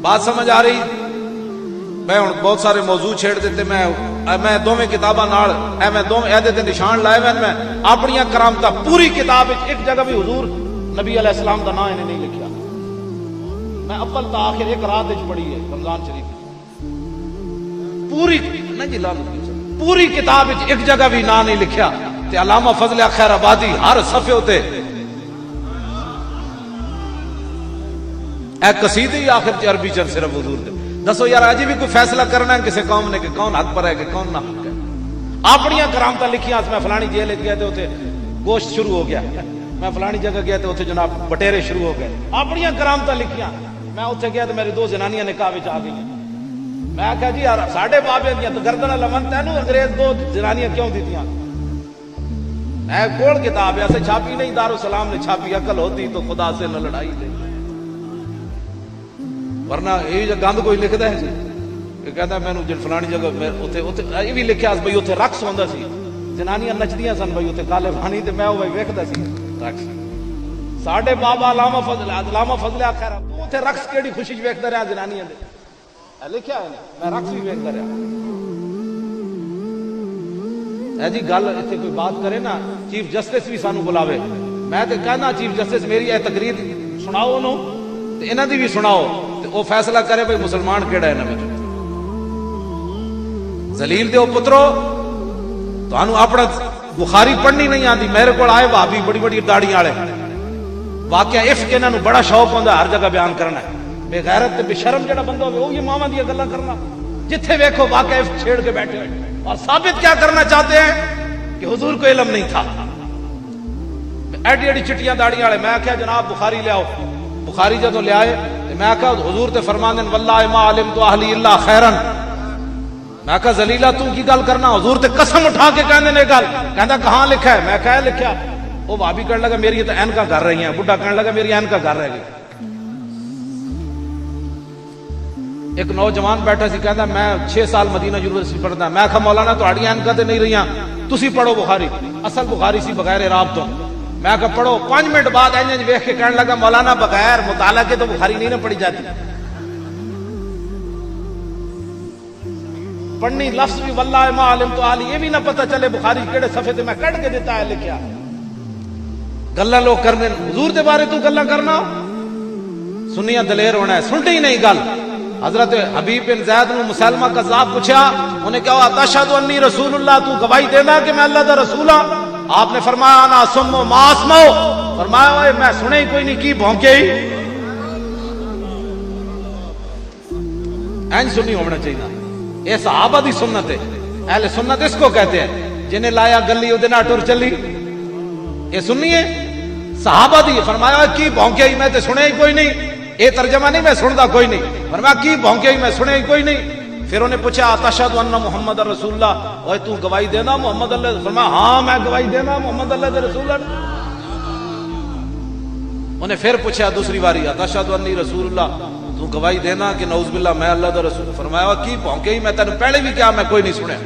Speaker 2: بات سمجھ آ رہی. میں ہن بہت سارے موضوع چھیڑ دیتے. میں دوویں کتاباں نال میں دوویں عہدے تے نشان لائے میں اپنی کرامتاں پوری کتاب ایک جگہ بھی حضور نبی علیہ السلام دا نام نہیں لکھیا. میں اول تا آخر ایک رات وچ پڑھی ہے رمضان شریف پوری نہ جی پوری کتاب ایک جگہ بھی نام نہیں لکھیا. تے علامہ فضل خیر آبادی ہر صفحے ہوتے اے قصیدے ہی آخر عربی چن صرف حضور دے. دسو یار اج بھی کوئی فیصلہ کرنا ہے کسی قوم نے کہ کون حق پر ہے کہ کون نہ حق ہے. اپنی کرامتاں لکھیاں. میں فلانی جیل گیا تے اوتھے گوشت شروع ہو گیا. میں فلانی جگہ گیا تے اوتھے جناب بٹیرے شروع ہو گئے. اپنی کرامتاں لکھیاں. میں اوتھے گیا تے میری 2 زنانیاں نکاح وچ آ گئیں. میں کہا جی یار ساڈے بابے دیاں تو گردن لمن تینوں انگریز 2 زنانیاں کیوں دتیاں. میں کول کتاب ایسے چھاپی نہیں. دارالسلام نے چھاپی. عقل ہوتی تو خدا سے نہ لڑائی لے. ورنہ یہ جو گند کوئی لکھدا ہے جی کہ کہتا ہے مینوں جن فلانی جگہ اوتھے یہ بھی لکھیا بھئی اوتھے رقص ہوندا سی زنانیاں نچدیاں سن بھئی اوتھے کالے بھانی تے میں او ویکھدا سی رقص. ساڈے بابا علامہ فضل خیر اوتھے رقص کیڑی خوشی وچ ویکھدا رہیا زنانیاں دے. لکھیا ہے میں رقص بھی ویکھدا رہیا. اے جی گل ایتھے کوئی بات کرے نا چیف جسٹس بھی سانو بلاوے. میں تے کہنا چیف جسٹس میری اے تقریر سناؤ انہوں تے انہاں دی بھی سناؤ تے او فیصلہ کرے بھئی مسلمان کیڑا ہے انہاں وچ. ذلیل دیو پترو تانوں اپنا بخاری پڑھنی نہیں آندی. میرے کول آئے بھابی بڑی بڑی داڑیاں والے واقعہ عفق انہاں نوں بڑا شوق ہوندا ہر جگہ بیان کرنا ہے. بے غیرت تے بے شرم جڑا بندہ ہوے او یہ ماواں دی گلاں کرنا. جتھے ویکھو واقعہ عفق چھیڑ کے بیٹھے اور ثابت کیا کرنا چاہتے ہیں کہ حضور کو علم نہیں تھا. ایڈی ایڈی چٹیاں داڑیاں والے. میں کہا جناب بخاری لے آؤ. بخاری جدوں لے آئے میں کہا حضور تے فرماندے واللہ ما علمت اہلی الا خیرا. میں کہا ذلیلہ تو کی گل کرنا. حضور تے قسم اٹھا کے کہندے نے گل. کہندا کہاں لکھا ہے. میں کہا لکھیا. وہ بھابی کہنے لگا میری تو اینکاں کر رہی ہیں. بڈھا کہنے لگا میری اینکاں کر رہے گی. ایک نوجوان بیٹھا سی کہندا میں 6 سال مدینہ یونیورسٹی پڑھدا. میں کہا مولانا تہاڈی اینکاں تے نہیں رہیاں تسی پڑھو بخاری. اصل بخاری سی بغیر اعراب تو. میں کہا پڑھو. 5 منٹ بعد اینج ویکھ کے کہنے لگا مولانا بغیر مطالعہ کے تو بخاری نہیں نہ پڑھی جاتی. پڑھنی لفظ بھی واللہ ما علمت اہلی یہ بھی نہ پتہ چلے بخاری کیڑے صفحے تے میں کٹ کے دیتا ہے لکھیا. گلاں لوگ کرنے حضور دے بارے تو گلاں کرنا. سنیاں دلیر ہونا ہے. سنتے ہی نہیں گل. حضرت حبیب بن زید نے مسلمہ کذاب پوچھا. انہیں کہا تشہد انی رسول اللہ تو گواہی دینا کہ میں اللہ دا رسول ہوں. آپ نے فرمایا انا سم ما اسمع. فرمایا اوے میں سنے ہی کوئی نہیں کی بھونکے ہی. این سنی ہونا چاہیے. یہ صحابہ دی سنت ہے. اہل سنت اس کو کہتے ہیں جنہیں لایا گلی وہ دن ٹر چلی. یہ سنیے صحابہ دی. فرمایا کی بھونکے ہی میں تے سنے ہی کوئی نہیں. یہ ترجمہ نہیں میں سندا کوئی نہیں. فرمایا کی بھونکے ہی میں سنے ہی کوئی نہیں. پھر انہیں پوچھا تشہد ان محمد رسول اللہ. اوے تو گواہی دینا محمد اللہ. فرمایا ہاں میں گواہی دینا محمد اللہ دے رسول اللہ. انہیں پھر پوچھا دوسری باری تشہد انی رسول اللہ تو گواہی دینا کہ نعوذ باللہ میں اللہ دا رسول. فرمایا کی بھونکے ہی میں تینوں پہلے بھی کیا میں کوئی نہیں سنیا.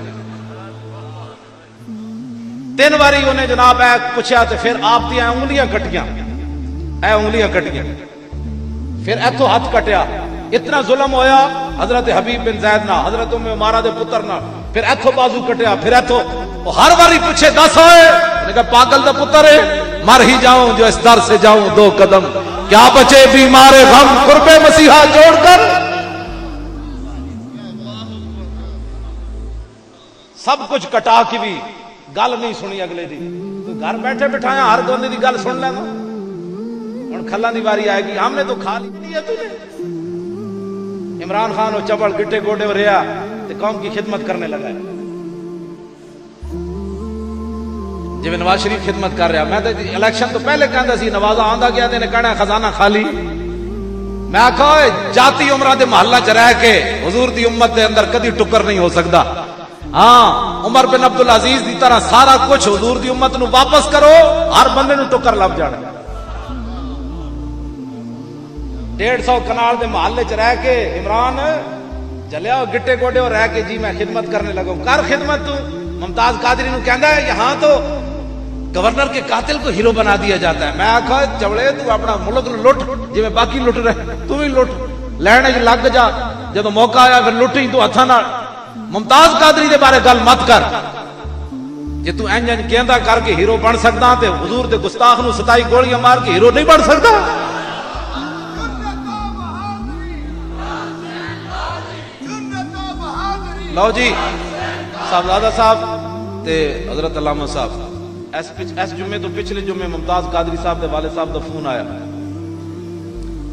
Speaker 2: 3 ਵਾਰੀ ਉਹਨੇ ਜਨਾਬ ਐ ਪੁੱਛਿਆ ਤੇ ਫਿਰ ਆਪ ਦੀਆਂ ਉਂਗਲੀਆਂ ਕੱਟੀਆਂ, ਐ ਉਂਗਲੀਆਂ ਕੱਟੀਆਂ, ਫਿਰ ਇੱਥੋਂ ਹੱਥ ਕੱਟਿਆ। इतना जुल्म होया हजरत हबीब बिन जैद ना, हजरत उम्मे उमारा दे पुत्र ना, फिर इथों बाजू कटिया, फिर इथों हर बारी पूछे 10 होए। मैंने कहा पागल दा पुत्र है, मर ही जाऊं जो इस दर से जाऊं 2 कदम, क्या बचे बीमारे गम कुर्बे मसीहा जोड़कर। सब कुछ कटा के भी गल नहीं सुनी अगले दी, घर बैठे बिठाया हर दोने दी गल सुन लेना। हुण खल्ला दी वारी आएगी, हमने तो खा ली नहीं है तूने। इमरान खान और चबल गिट्टे गोडे रहा तो कौम की खिदमत करने लगा, जिवें नवाज शरीफ खिदमत कर रहा। मैं तो इलेक्शन तो पहले कहता सी नवाजा आंदा गया तो कहना खजाना खाली। मैं आखा जाती उमरा दे महल्ला च रह के हुजूर दी उम्मत दे अंदर कदी टुकर नहीं हो सकता। हाँ, उमर बिन अब्दुल अजीज दी तरह सारा कुछ हुजूर दी उम्मत नू वापस करो, हर बंदे नू टुकर लभ जाना। 150 कनाल दे महल्ले च रह के इमरान चलिया गिट्टे गोडे और रह के जी मैं खिदमत करने लगा। कर खिदमत तू। मुमताज कादरी नू कहंदा है यहां तो गवर्नर के कातिल को हीरो बना दिया जाता है। मैं आखा चवड़े तू अपना मुल्क लुट जिवें बाकी लुट रहे, तू भी लुट, लैण च लग जा, जब मौका आया फिर लुटी तू हथा नाल। मुमताज कादरी दे बारे गल मत कर, जे तू इंज इंज कहंदा करके हीरो बन सकदा ते हुजूर दे गुस्ताख नू 27 गोलियां मार के हीरो नहीं बन सकदा। लो जी साहबजादा साहब ते हजरत अल्लामा साहब इस जुम्मे तो पिछले जुम्मे मुमताज कादरी साहब दे वाले साहब दा फोन आया।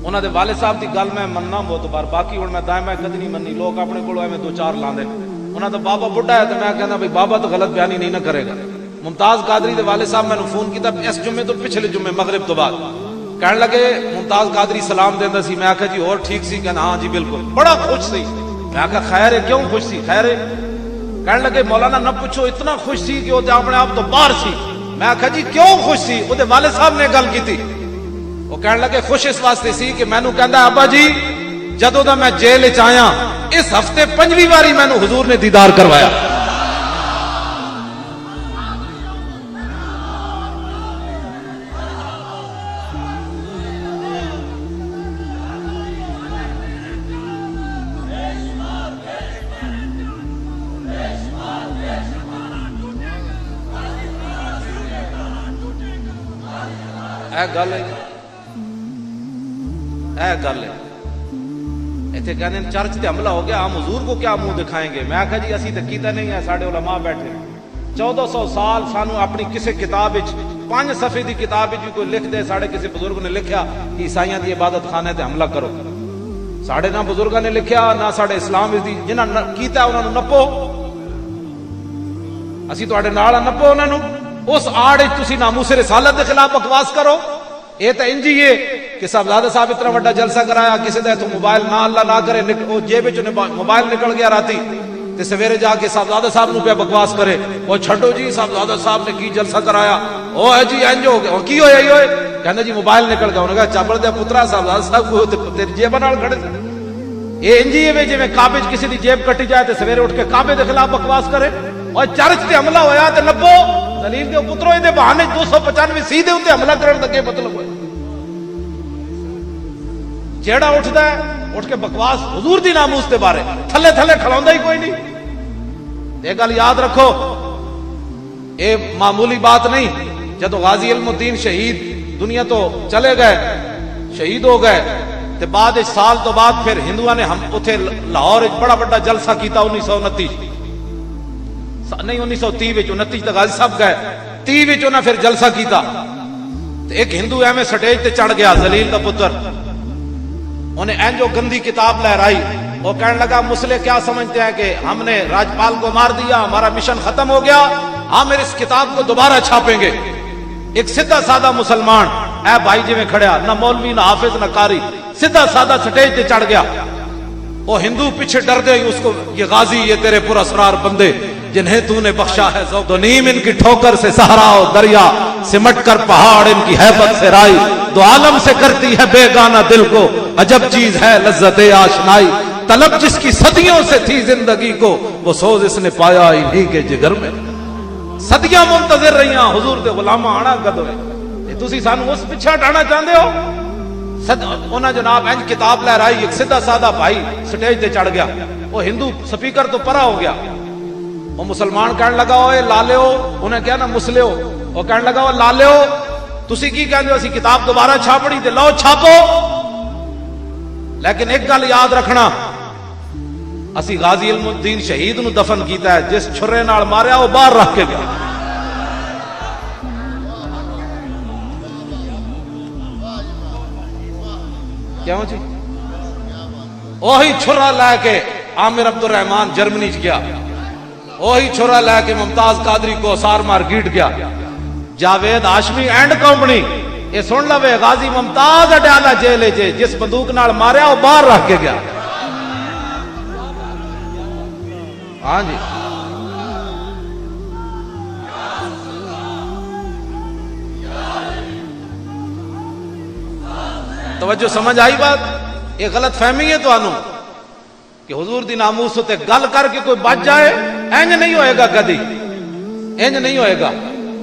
Speaker 2: उन्हां दे वाले साहब दी गल मैं मनना बहुत बार, बाकी हुण मैं दायमा कदी नहीं मन्नी। लोग अपने कोलों एवें 2-4 लांदे। उन्हां दा बाबा बुढ़ा है तो मैं कहना भाई बाबा तो गलत बयानी नहीं ना करेगा। मुमताज कादरी दे वाले साहब मैनू फोन किया इस जुम्मे तो पिछले जुम्मे मगरिब तो बाद, कहण लगे मुमताज कादरी सलाम देंदा सी। मैं आख्या जी और ठीक सी? कहना हाँ जी बिल्कुल, बड़ा खुश सी। मैं आखा खैर है, क्यों खुश सी? खैर है। कहने लगे मौलाना न पूछो, इतना खुश सी कि वो अपने आप तो बाहर सी। मैं आखा जी क्यों खुश सी? वो वाले साहब ने गल की थी। वो कहने लगे खुश इस वास्ते सी कि मैनू कहंदा अब्बा जी जदों दा मैं जेल च आया इस हफ्ते 5वीं बारी मैनू हुजूर ने दीदार करवाया। गल है इतने कहने चर्च से हमला हो गया, हम हुजूर को क्या मुंह दिखाएंगे। मैं आखा जी असी तो कीता नहीं है, साढ़े उलमा बैठे 1400 साल सानू अपनी किसी किताब 5 सफ़े की किताब भी कोई लिख दे, साढ़े किसी बुजुर्ग ने लिखा कि ईसाइयां की इबादत खाने ते हमला करो। साढ़े ना बुजुर्गों ने लिखा ना साढ़े इस्लाम जिन्हें कीता उन्होंने नपो, असी तुहाडे नाल नपो उन्होंने। उस आड़ तुसी नामूसे रिसालत के खिलाफ बकवास करो। ये तो इंज ही है कि साहबजादा साहब इतना बड़ा जलसा कराया, किसी का मोबाइल ना अल्लाह ना करे जेब मोबाइल निकल गया राती ते सवेरे जाके साहबजादा साहब नूं पे बकवास करे। वो छड्डो जी साहबजादा साहब ने की जलसा कराया, ओ है जी इंज हो गया, की होया ही होए, कहंदे जी मोबाइल निकल गया। उन्होंने कहा चाबड़ दे पुत्रा साहबजादा साहब को तेरी जेब नाल खड़े थे। ये इंज ही है जिवें काबे च किसी दी जेब कटी जाए तो सवेरे उठ के काबे के खिलाफ बकवास करे। और चर्च से हमला होया तो नब्बो दलील के पुत्रों ये बहाने 295 सीधे उत्ते हमला करने का मतलब है। जेड़ा उठता है उठ के बकवास हुजूर दी नामूस के बारे थले थले खलाउंदा ही कोई नहीं। ये गल याद रखो, ये मामूली बात नहीं। जब गाजी इल्मुद्दीन शहीद दुनिया तो चले गए, शहीद हो गए, ते बाद साल तो बाद फिर हिंदुआ ने हम उथे लाहौर बड़ा बड़ा जलसा किया 1929 नहीं 1930 29 तक गाजी साहब गए, 30 उन्हें फिर जलसा किया। एक हिंदू एवं स्टेज ते चढ़ गया जलील का पुत्र, उन्हें एंजो गंदी किताब लहराई। वो कहने लगा मुसले क्या समझते हैं कि हमने राज्यपाल को मार दिया, हमारा मिशन खत्म हो गया, हम इस किताब को दोबारा छापेंगे। एक सीधा साधा मुसलमान ऐ भाई जी में खड़ा, ना मौलवी ना हाफिज ना कारी, सीधा साधा स्टेज पे चढ़ गया। वो हिंदू पीछे डर गए, उसको ये गाजी ये तेरे पुरस्कार बंदे जिन्हें तूने बख्शा है तो नीम इनकी ठोकर से सहारा और दरिया सिमट कर पहाड़ इनकी हैबत से राई, दो आलम से करती है बेगाना दिल को अजब चीज है लज्जते आशनाई, तलब जिसकी सदियों से थी जिंदगी को वो सोज इसने पाया इन्हीं के जिगर में। सदियां मुंतज़िर रहियां हुजूर दे गुलामां आना कदों है ते तुसी सानू उस पिछे हटाना चाहते हो। उन्हें जनाब इंज किताब लै आई, एक सीधा साधा भाई स्टेज ते चढ़ गया, वो हिंदू स्पीकर तो परा हो गया, वो मुसलमान कहने लगा ओए लालियो, उन्हें क्या ना मुसलियो, वो कहने लगा ओ लालियो तुसी की कहंदे हो, असी किताब दोबारा छापनी ते लो छापो, लेकिन एक गल याद रखना असी गाजी इल्मुद्दीन शहीद नूं दफन कीता है, जिस छुरे नाल मारिया वो बाहर रख के गया। क्यों जी? वही छुरा लैके आमिर अब्दुल रहमान जर्मनी च गया, वही छुरा लैके मुमताज कादरी को सार मार गीट गया। जावेद हाशमी एंड कंपनी ये सुन लवे, गाजी मुमताज अडयाला जेल च जिस बंदूक नाल मारिया वो बाहर रख के गया। हाँ जी, तवज्जो समझ आई बात? ये गलत फहमी है तुहानू कि हुजूर दी नामूस ते गल करके कोई बच जाए, इंज नहीं होएगा, कदी इंज नहीं होएगा।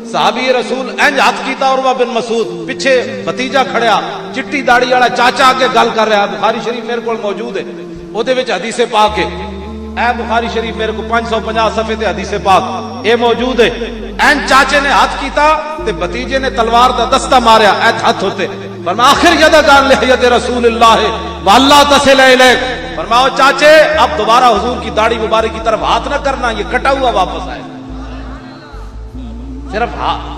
Speaker 2: साहबी रसूल इंज हाथ कीता उरवा बिन मसूद, पिछे भतीजा खड़िया चिट्टी दाढ़ी वाला चाचा आके गल कर रहा। बुखारी शरीफ मेरे को मौजूद है, ओदे विच हदीसे पाक है, ए बुखारी शरीफ मेरे को 550 सफे ते हदीसे पाक ये मौजूद है। इंज चाचे ने हाथ कीता ते भतीजे ने तलवार दा दस्ता मारिया, ए हाथ होते फरमाया आखिर यदगान लिहयत रसूलुल्लाह वल्ला तसिल इलैक, फरमाओ चाचे अब दोबारा हुजूर की दाढ़ी मुबारक की तरफ हाथ ना करना, ये कटा हुआ वापस आए, सिर्फ हाथ।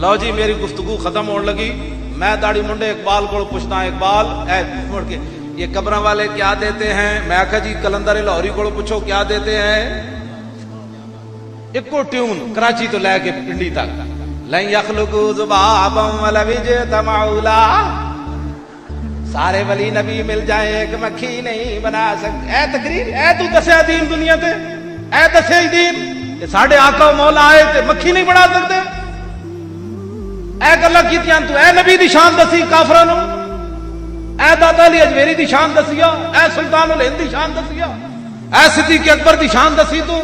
Speaker 2: लो जी मेरी गुफ्तगू खत्म होने लगी, मैं दाढ़ी मुंडे इकबाल को पूछना, इकबाल ऐ मुड़ के ये कब्र वाले क्या देते हैं? मैं आखा जी कलंदर लाहौरी को पूछो क्या देते हैं? इको ट्यून कराची तो लेके पिंडी तक, लन यखलुकु ज़ुबाबन वला विजतमाउला, सारे वली नबी मिल जाए एक मक्खी नहीं बना सकते। ए तकरीर ए तू दस्या दीन दुनिया ते, ए दस्या दीन ये साढ़े आका मौला आए ते मक्खी नहीं बना सकते। ए गल्लां कीतियां तू, ए नबी दी शान दसी काफरां नूं, ए दादा अली अजमेरी दी शान दसिया, ए सुल्तानुल हिंद दी शान दसिया, ए सिद्दीक अकबर दी शान दसी तू,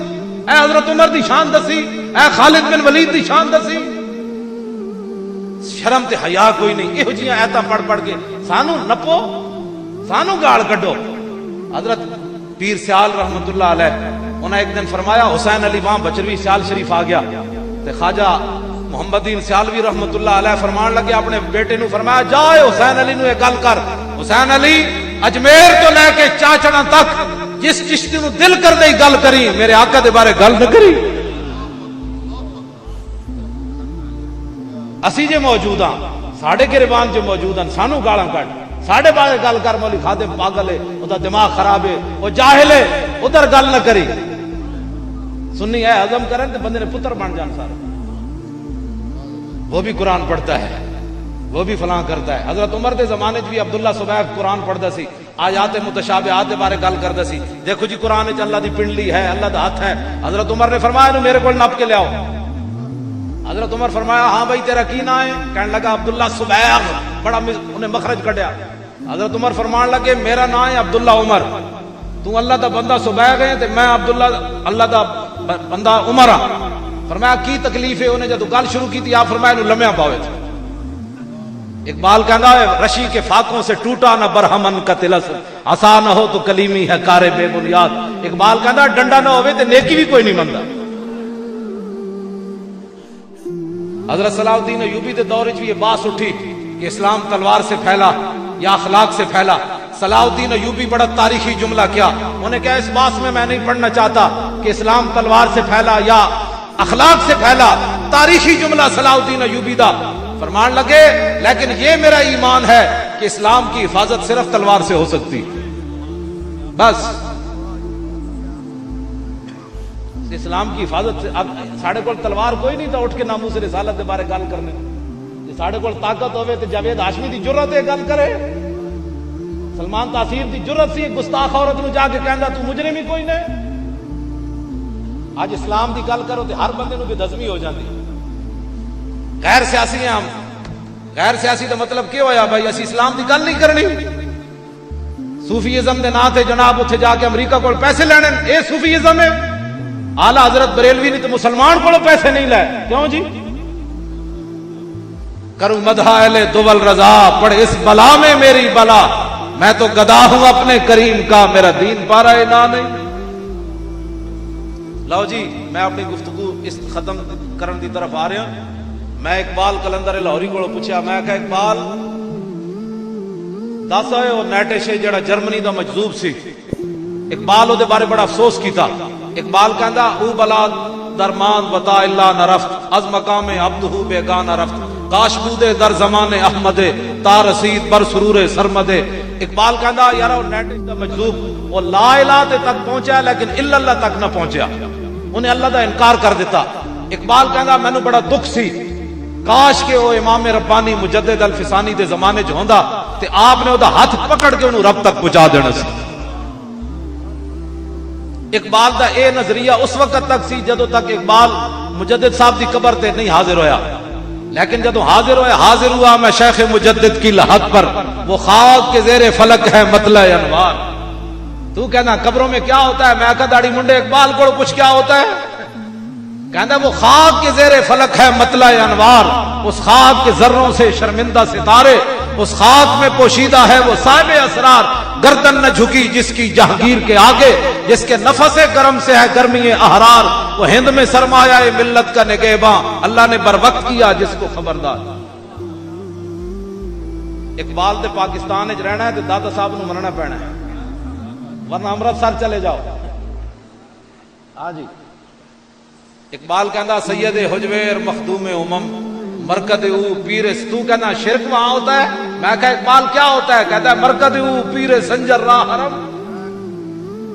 Speaker 2: ए हजरत उमर दी शान दसी, ए खालिद बिन वलीद दी शान दसी। शर्म ते हया कोई नहीं, इहो जिहियां आयतां पढ़ पढ़ के सानू नपो, सानू गाल कड्डो। हजरत पीर सियाल रहमतुल्लाह अलैह उन्हें एक दिन फरमाया, हुसैन अली वहां बचरवी सियाल शरीफ आ गया ते ख्वाजा मोहम्मदीन सियालवी रहमतुल्लाह अलैह फरमान लगे अपने बेटे नू, फरमाया जाए हुसैन अली नू एक गल कर, हुसैन अली अजमेर तो लेके चाचड़ा तक जिस चिश्ती नू दिल कर दे गल करी, मेरे आका दे बारे गल न करी। असी जे मौजूद हाँ, साढ़े गिरबान जो मौजूद हैं, सानू गालां कट, साढ़े बारे गल कर, मौली खादिम पागल है, उदा दिमाग खराब है, वो जाहिल है, उधर गल न करी। सुन्नी है हजम करन ते बंदे ने पुत्र बन जान सारे, वो भी कुरान पढ़ता है, वो भी फलां करता है। हजरत उमर के जमाने भी अब्दुल्ला सुबैब कुरान पढ़ता सी, आयात मुतशाबिहात के बारे गल करता सी, देखो जी कुरान च अल्लाह दी पिंडली है, अल्लाह दा हाथ है। हजरत उमर ने फरमाया मेरे को नप के लियाओ। हजरत उमर फरमाया हाँ भाई तेरा की ना है? कहने लगा अब्दुल्ला सुबैब, बड़ा उन्हें मखरज कढ़िया। हजरत उमर फरमान लगे मेरा ना है अब्दुल्ला उमर, तू अल्लाह दा बंदा सुबैब है ते मैं अब्दुल्ला अल्लाह दा बंदा उमर हाँ। फरमाया की तकलीफ है? उन्हें जब गल शुरू की थी आप फरमाया लम्या पावे। इकबाल कहना है रशी के फाकों से टूटा न बरहमन का तिलस, आसान हो तो कलीमी है कारे बेबुनियाद। इकबाल कहना डंडा ना होवे तो नेकी भी कोई नहीं मनता। हजरत सलाउद्दीन अय्यूबी के दौर में ये बात उठी कि इस्लाम तलवार से फैला या अखलाक से फैला। सलाउद्दीन अय्यूबी बड़ा तारीखी जुमला किया, उन्हें क्या इस बात में मैं नहीं पढ़ना चाहता कि इस्लाम तलवार से फैला या अखलाक से फैला, तारीखी जुमला सलाउद्दीन अय्यूबी दा। फरमान लगे लेकिन ये मेरा ईमान है कि इस्लाम की हिफाजत सिर्फ तलवार से हो सकती, बस इस्लाम की हिफाजत से। अब साढ़े को तलवार कोई नहीं था उठ के नामूस से रिसालत के बारे गल करने, साढ़े को ताकत होवे तो जावेद हाशमी की जुर्रत है गल करे, सलमान तासीर की जुर्रत सी गुस्ताख औरत नूं जाके कहंदा तू मुजरिम ही कोई नहीं। आज इस्लाम की गल करो तो हर बंदे नूं बेदज़मी हो जाती। गैर सियासी हैं हम, गैर सियासी का मतलब क्या होया भाई? असी इस्लाम की गल नहीं करनी, सूफीइज्म दे नां ते जनाब उत्थे जाके अमरीका कोल पैसे लेने, ये सूफीइज्म है। आला हजरत बरेलवी ने तो मुसलमान को पैसे नहीं लाए, क्यों जी? करूं मदहाले दुवल रजा, पढ़ इस बला में मेरी बला, मैं तो गदा हूं अपने करीम का, मेरा दीन पारा ना नहीं। लो जी, मैं अपनी गुफ्तगू इस खत्म करने की तरफ आ रहा। मैं इकबाल कलंदर लाहौरी को पूछा, मैं कहा इकबाल दस है वो नेटिश जड़ा जर्मनी का मजदूब सी, इकबाल ਉਹਦੇ बारे बड़ा अफसोस किया। इकबाल कहता ऊ बला दरमान बता इल्ला नरफ्त अज मकाम अब्दहू बेगाना रफ्त, काश बूदे दर जमाने अहमदे ता रसीद बर सुरूरे सरमदे। इकबाल कहता यार वो नेटिश का मजदूब वो ला इला तक पहुंचा लेकिन इल्लल्लाह तक ना पहुंचा, उन्हें अल्लाह का इनकार कर दिता। इकबाल कहता मैनू बड़ा दुख सी, काश के वो इमाम रब्बानी मुजद्दिद अल फिसानी दे जमाने च होंदा ते आपने ओदा हाथ पकड़ के उन्हें रब तक पहुंचा देना सी। इकबाल दा ए नजरिया उस वक्त तक सी जदों तक इकबाल मुजद्दिद साहब दी कबर ते नहीं हाजिर होया, लेकिन जदों हाजिर होया, हाजिर हुआ मैं शेख मुजद्दिद की लहद पर, वो खाक के जेरे फलक है मतला अनवार। तू कहना कब्रों में क्या होता है? मैं कहा दाढ़ी मुंडे इकबाल को कुछ क्या होता है? कहता वो खाक के जेरे फलक है मतला अनवार, उस खाक के जर्रों से शर्मिंदा सितारे, उस खाक में पोशीदा है वो साहिब असरार, गर्दन न झुकी जिसकी जहांगीर के आगे, जिसके नफसे गरम से है गर्मी अहरार, वो हिंद में सरमाया मिल्लत का निगहबा, अल्लाह ने बर वक्त किया जिसको खबरदार। इकबाल दे पाकिस्तान च रहना है तो दादा साहब को मनना पैना है, वरना अमृतसर चले जाओ। हाँ जी, इकबाल कहता सैयद हुजवेर मखदूम उमम मरकद ऊ पीर, तू कहना शिरक वहां होता है? मैं कहा इकबाल क्या होता है? कहता है मरकद ऊ पीर संजर रा हरम।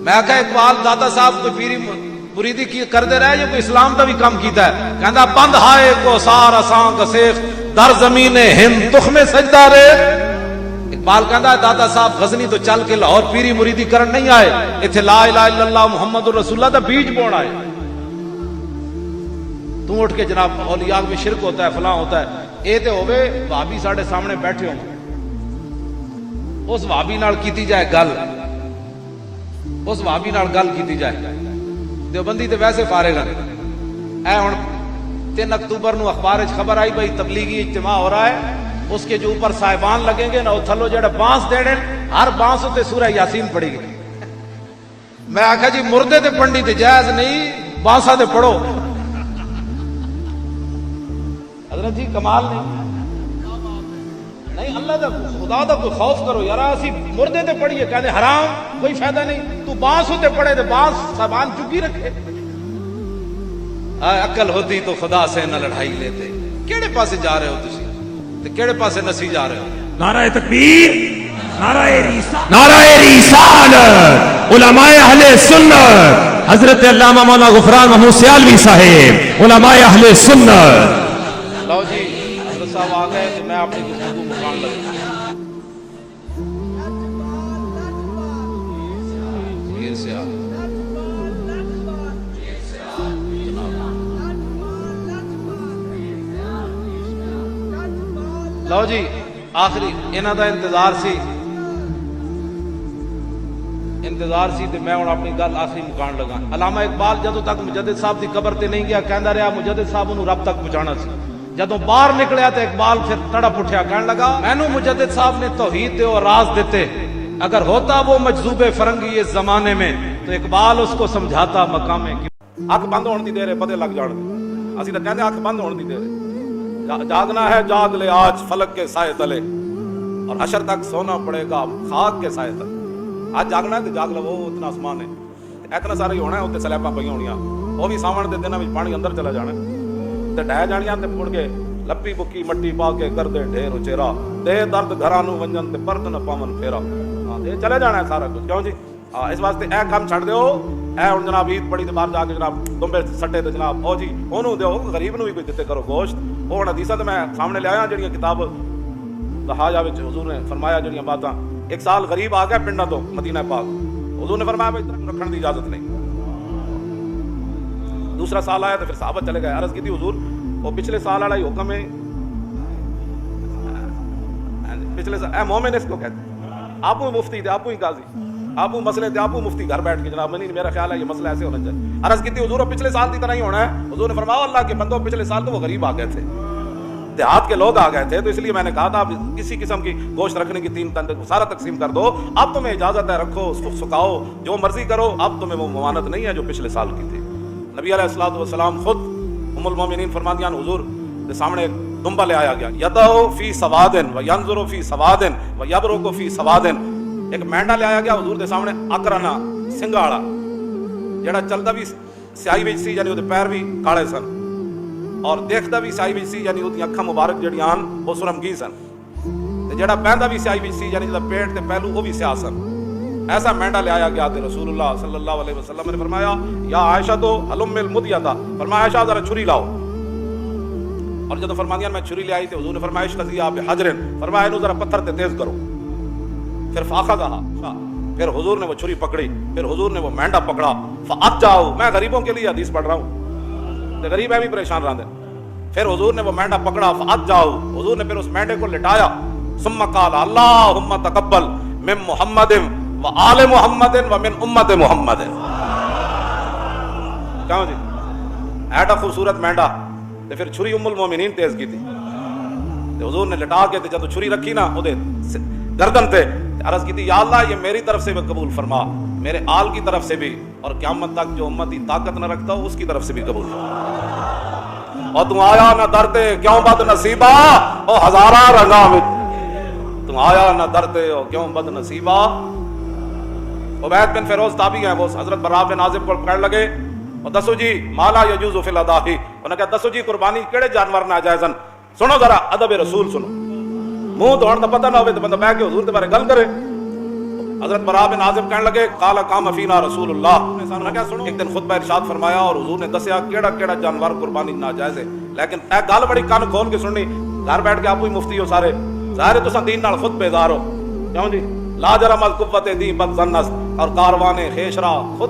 Speaker 2: मैं कहा इकबाल दादा साहब कोई पीरी मुरीदी की करते रहे जो कोई इस्लाम का भी काम किया है? कहता बंद हाय को सार असां गसेख दर जमीने हिंद तुख में सजदा रे। इकबाल कहता है दादा साहब गजनी तो चल के लाहौर पीरी मुरीदी करन नहीं आए, इत्थे ला इलाहा इल्लल्लाह मुहम्मदुर रसूलुल्लाह दा बीज बोण आए। तू उठ के जनाब औलिया में शिरक होता है फलां होता है, ये तो होवे भाभी साढ़े सामने बैठे हो, उस भाभी नाल कीती जाए गल, उस भाभी नाल गल कीती जाए। देवबंदी तो वैसे फारेगा ऐ हुण 3 अक्तूबर को अखबार खबर आई भाई तबलीगी इज्तिमा हो रहा है, उसके जो ऊपर साहिबान लगेंगे ना, थलो जेड़ा बांस देने हर बांस उत्ते सूरह यासीन पढ़ी गई। मैं आख्या जी मुर्दे ते पढ़नी ते जायज नहीं, बांसा ते पढ़ो। हजरत जी कमाल नहीं अल्लाह का खुदा का कोई खौफ करो यार, असी मुर्दे ते पढ़िए कहते हराम, कोई फायदा नहीं। तू बांस होते पढ़े तो बांस सामान चुकी रखे। अकल होती तो खुदा से न लड़ाई लेते। केड़े पासे जा रहे हो तुसी ते केड़े पासे नसी जा रहे हो?
Speaker 3: नाराए तकबीर, नाराए रिसालत, उलमाए अहले सुन्नत, हजरत अल्लामा मौलाना गुफरान महमूद सियालवी साहेब, उलमाए अहले सुन्नत।
Speaker 2: लो जी हजरत साहब आ गए तो मैं अपनी गुफ्तगू मुकान लगा। से आ लो जी आखिरी इन्हां दा इंतजार सी ते मैं हुण अपनी गल आखिरी मुकान लगा। अलामा इकबाल जदों तक मुजद्दिद साहब की कबर ते नहीं गया कहंदा रहा मुजद्दिद साहब नूं रब तक पहुंचाना सी। जदों बाहर निकलिया तो इकबाल फिर तड़प उठिया, कहने लगा मैनू मुजद्दिद साहब ने तौहीद दे और राज देते, अगर होता वो मजजूबे फरंगी इस जमाने में तो इकबाल उसको समझाता मकामे की।
Speaker 1: अख बंद होने की देर है, पते लग जाने असी तो कहते अख बंद होने की देर है। जागना है जाग ले आज फलक के साए तले, और हशर तक सोना पड़ेगा खाक के साए तले। आज जागना है तो जाग लो, इतना आसमान है, इतना सारा ही होना है, उत्ते सलैबा पई होनियां, वो भी सावन के दिनों में पानी अंदर चला जाना ते ढह जानियां ते मुड़ के लपी बुक्की मट्टी पा के कर दे ढेर उचेरा, दे दर्द घरां नूं वंजन ते परत न पावन फेरा। हाँ ये चले जाना है सारा कुछ, क्यों जी? हाँ इस वास्ते ए काम छड़ दो। ए हुण जनाब ईद पड़ी ते बाहर जाके जनाब दुंबे सट्टे ते जनाब ओ जी ओनू दो, गरीब नूं भी कोई दिते करो गोश्त। वो हुण हदीसां ते मैं सामने लिया जिहड़ियां किताब हाजा विच हुजूर ने फरमाया जिहड़ियां बातां। एक साल गरीब आ गया पिंडां तो मदीना पाक, हुजूर ने फरमाया भाई रखने की इजाजत नहीं। दूसरा साल आया तो फिर साहबत चले गए, अर्ज की थी हुजूर वो पिछले साल वाला ही हुक्म है, पिछले साल मोमिन इसको कहते آپ ہی مفتی تھے, آپ ہی قاضی, آپ مسئلے تھے, آپ مفتی گھر بیٹھ کے جناب منی میرا خیال ہے یہ مسئلہ ایسے ہونا چاہیے. عرض کی تھی حضور پچھلے سال کی طرح ہی ہونا ہے. حضور نے فرمایا اللہ کے بندوں پچھلے سال تو وہ غریب آ گئے تھے, دیہات کے لوگ آ گئے تھے, تو اس لیے میں نے کہا تھا اب کسی قسم کی گوشت رکھنے کی 3 طن سارا تقسیم کر دو, اب تمہیں اجازت ہے رکھو, اس کو سکھاؤ, جو مرضی کرو, اب تمہیں وہ ممانت نہیں ہے جو پچھلے سال کی تھی. نبی علیہ الصلوۃ والسلام خود ام المومنین فرماتی ہیں حضور کے سامنے ایک دمبا لے آیا گیا, یدعو فی سوادن و ینظر فی سوادن و یبرک فی سوادن, ایک مینڈا لے آیا گیا حضور کے سامنے اکرنا سنگاڑا جڑا چلدا بھی سیاہی وچ سی, یعنی وہ پیر بھی کالے سن, اور دیکھتا بھی سیاہی وچ سی, یعنی وہ اکھاں مبارک جڑیاں آن وہ سرمگی سن, تے جڑا بہندا بھی سیاہی وچ سی, یعنی جدا پیٹ تے پہلو وہ بھی سیاہ سن. ایسا مینڈا لے آیا گیا تے رسول اللہ صلی اللہ علیہ وسلم نے فرمایا یا عائشہ تو حلم المدیتا, فرمایا عائشہ ذرا چھری لاؤ, اور جب فرمایا میں چھری لے آئی تے حضور نے فرمایا اشتزیا بحجر, فرمایا انہوں ذرا پتھر تے تیز کرو. پھر فاخذھا, پھر حضور نے وہ چھری پکڑی, پھر حضور نے وہ مینڈا پکڑا. فاجاؤ, میں غریبوں کے لیے حدیث پڑھ رہا ہوں, تے غریب ہے بھی پریشان رہندے. پھر حضور نے وہ مینڈا پکڑا, فاجاؤ, حضور نے پھر اس مینڈے کو لٹایا. ثم قال اللہم تقبل من محمد و آل محمد و من امت محمد. کہاں جی ایڈا خوبصورت مینڈا, تے پھر چھری ام المومنین تیز کی تھی, تے حضور نے لٹا کے تے جب چھری رکھی نا وہ گردن تے, عرض کی تھی یا اللہ یہ میری طرف سے بھی قبول فرما, میرے آل کی طرف سے بھی, اور قیامت تک جو امتی طاقت نہ رکھتا ہو اس کی طرف سے بھی قبول فرما. اور تم آیا نہ درتے کیوں بد نصیبہ او ہزارہ رنگا میں, تم آیا نہ درتے ہو کیوں بد نصیبہ. عبید بن فیروز تابعی ہیں, وہ حضرت برا بن عازب کو پکڑ لگے, اور دسو جی مالا یجوز فی الاضاحی, انہوں نے کہا دسو جی قربانی کیڑے جانور ناجائز ہیں, سنو ذرا ادب رسول سنو, منہ دھوڑ دا پتہ نہ ہوئے تو بندہ بیٹھ کے حضور کے بارے گل کرے. حضرت برا بن عازب کہنے لگے قال قام فینا رسول اللہ, ایک دن خطبہ ارشاد فرمایا اور حضور نے دسیا کیڑا کیڑا جانور قربانی ناجائز ہے, لیکن اے گل بڑی کان کھول کے سننی, گھر بیٹھ کے آپ ہی مفتی ہو سارے, ظاہر ہے تساں دین نال خود بیزار ہو, کیوں جی لا جرم القوت دی بد ظنس, اور کاروان خیشرا خود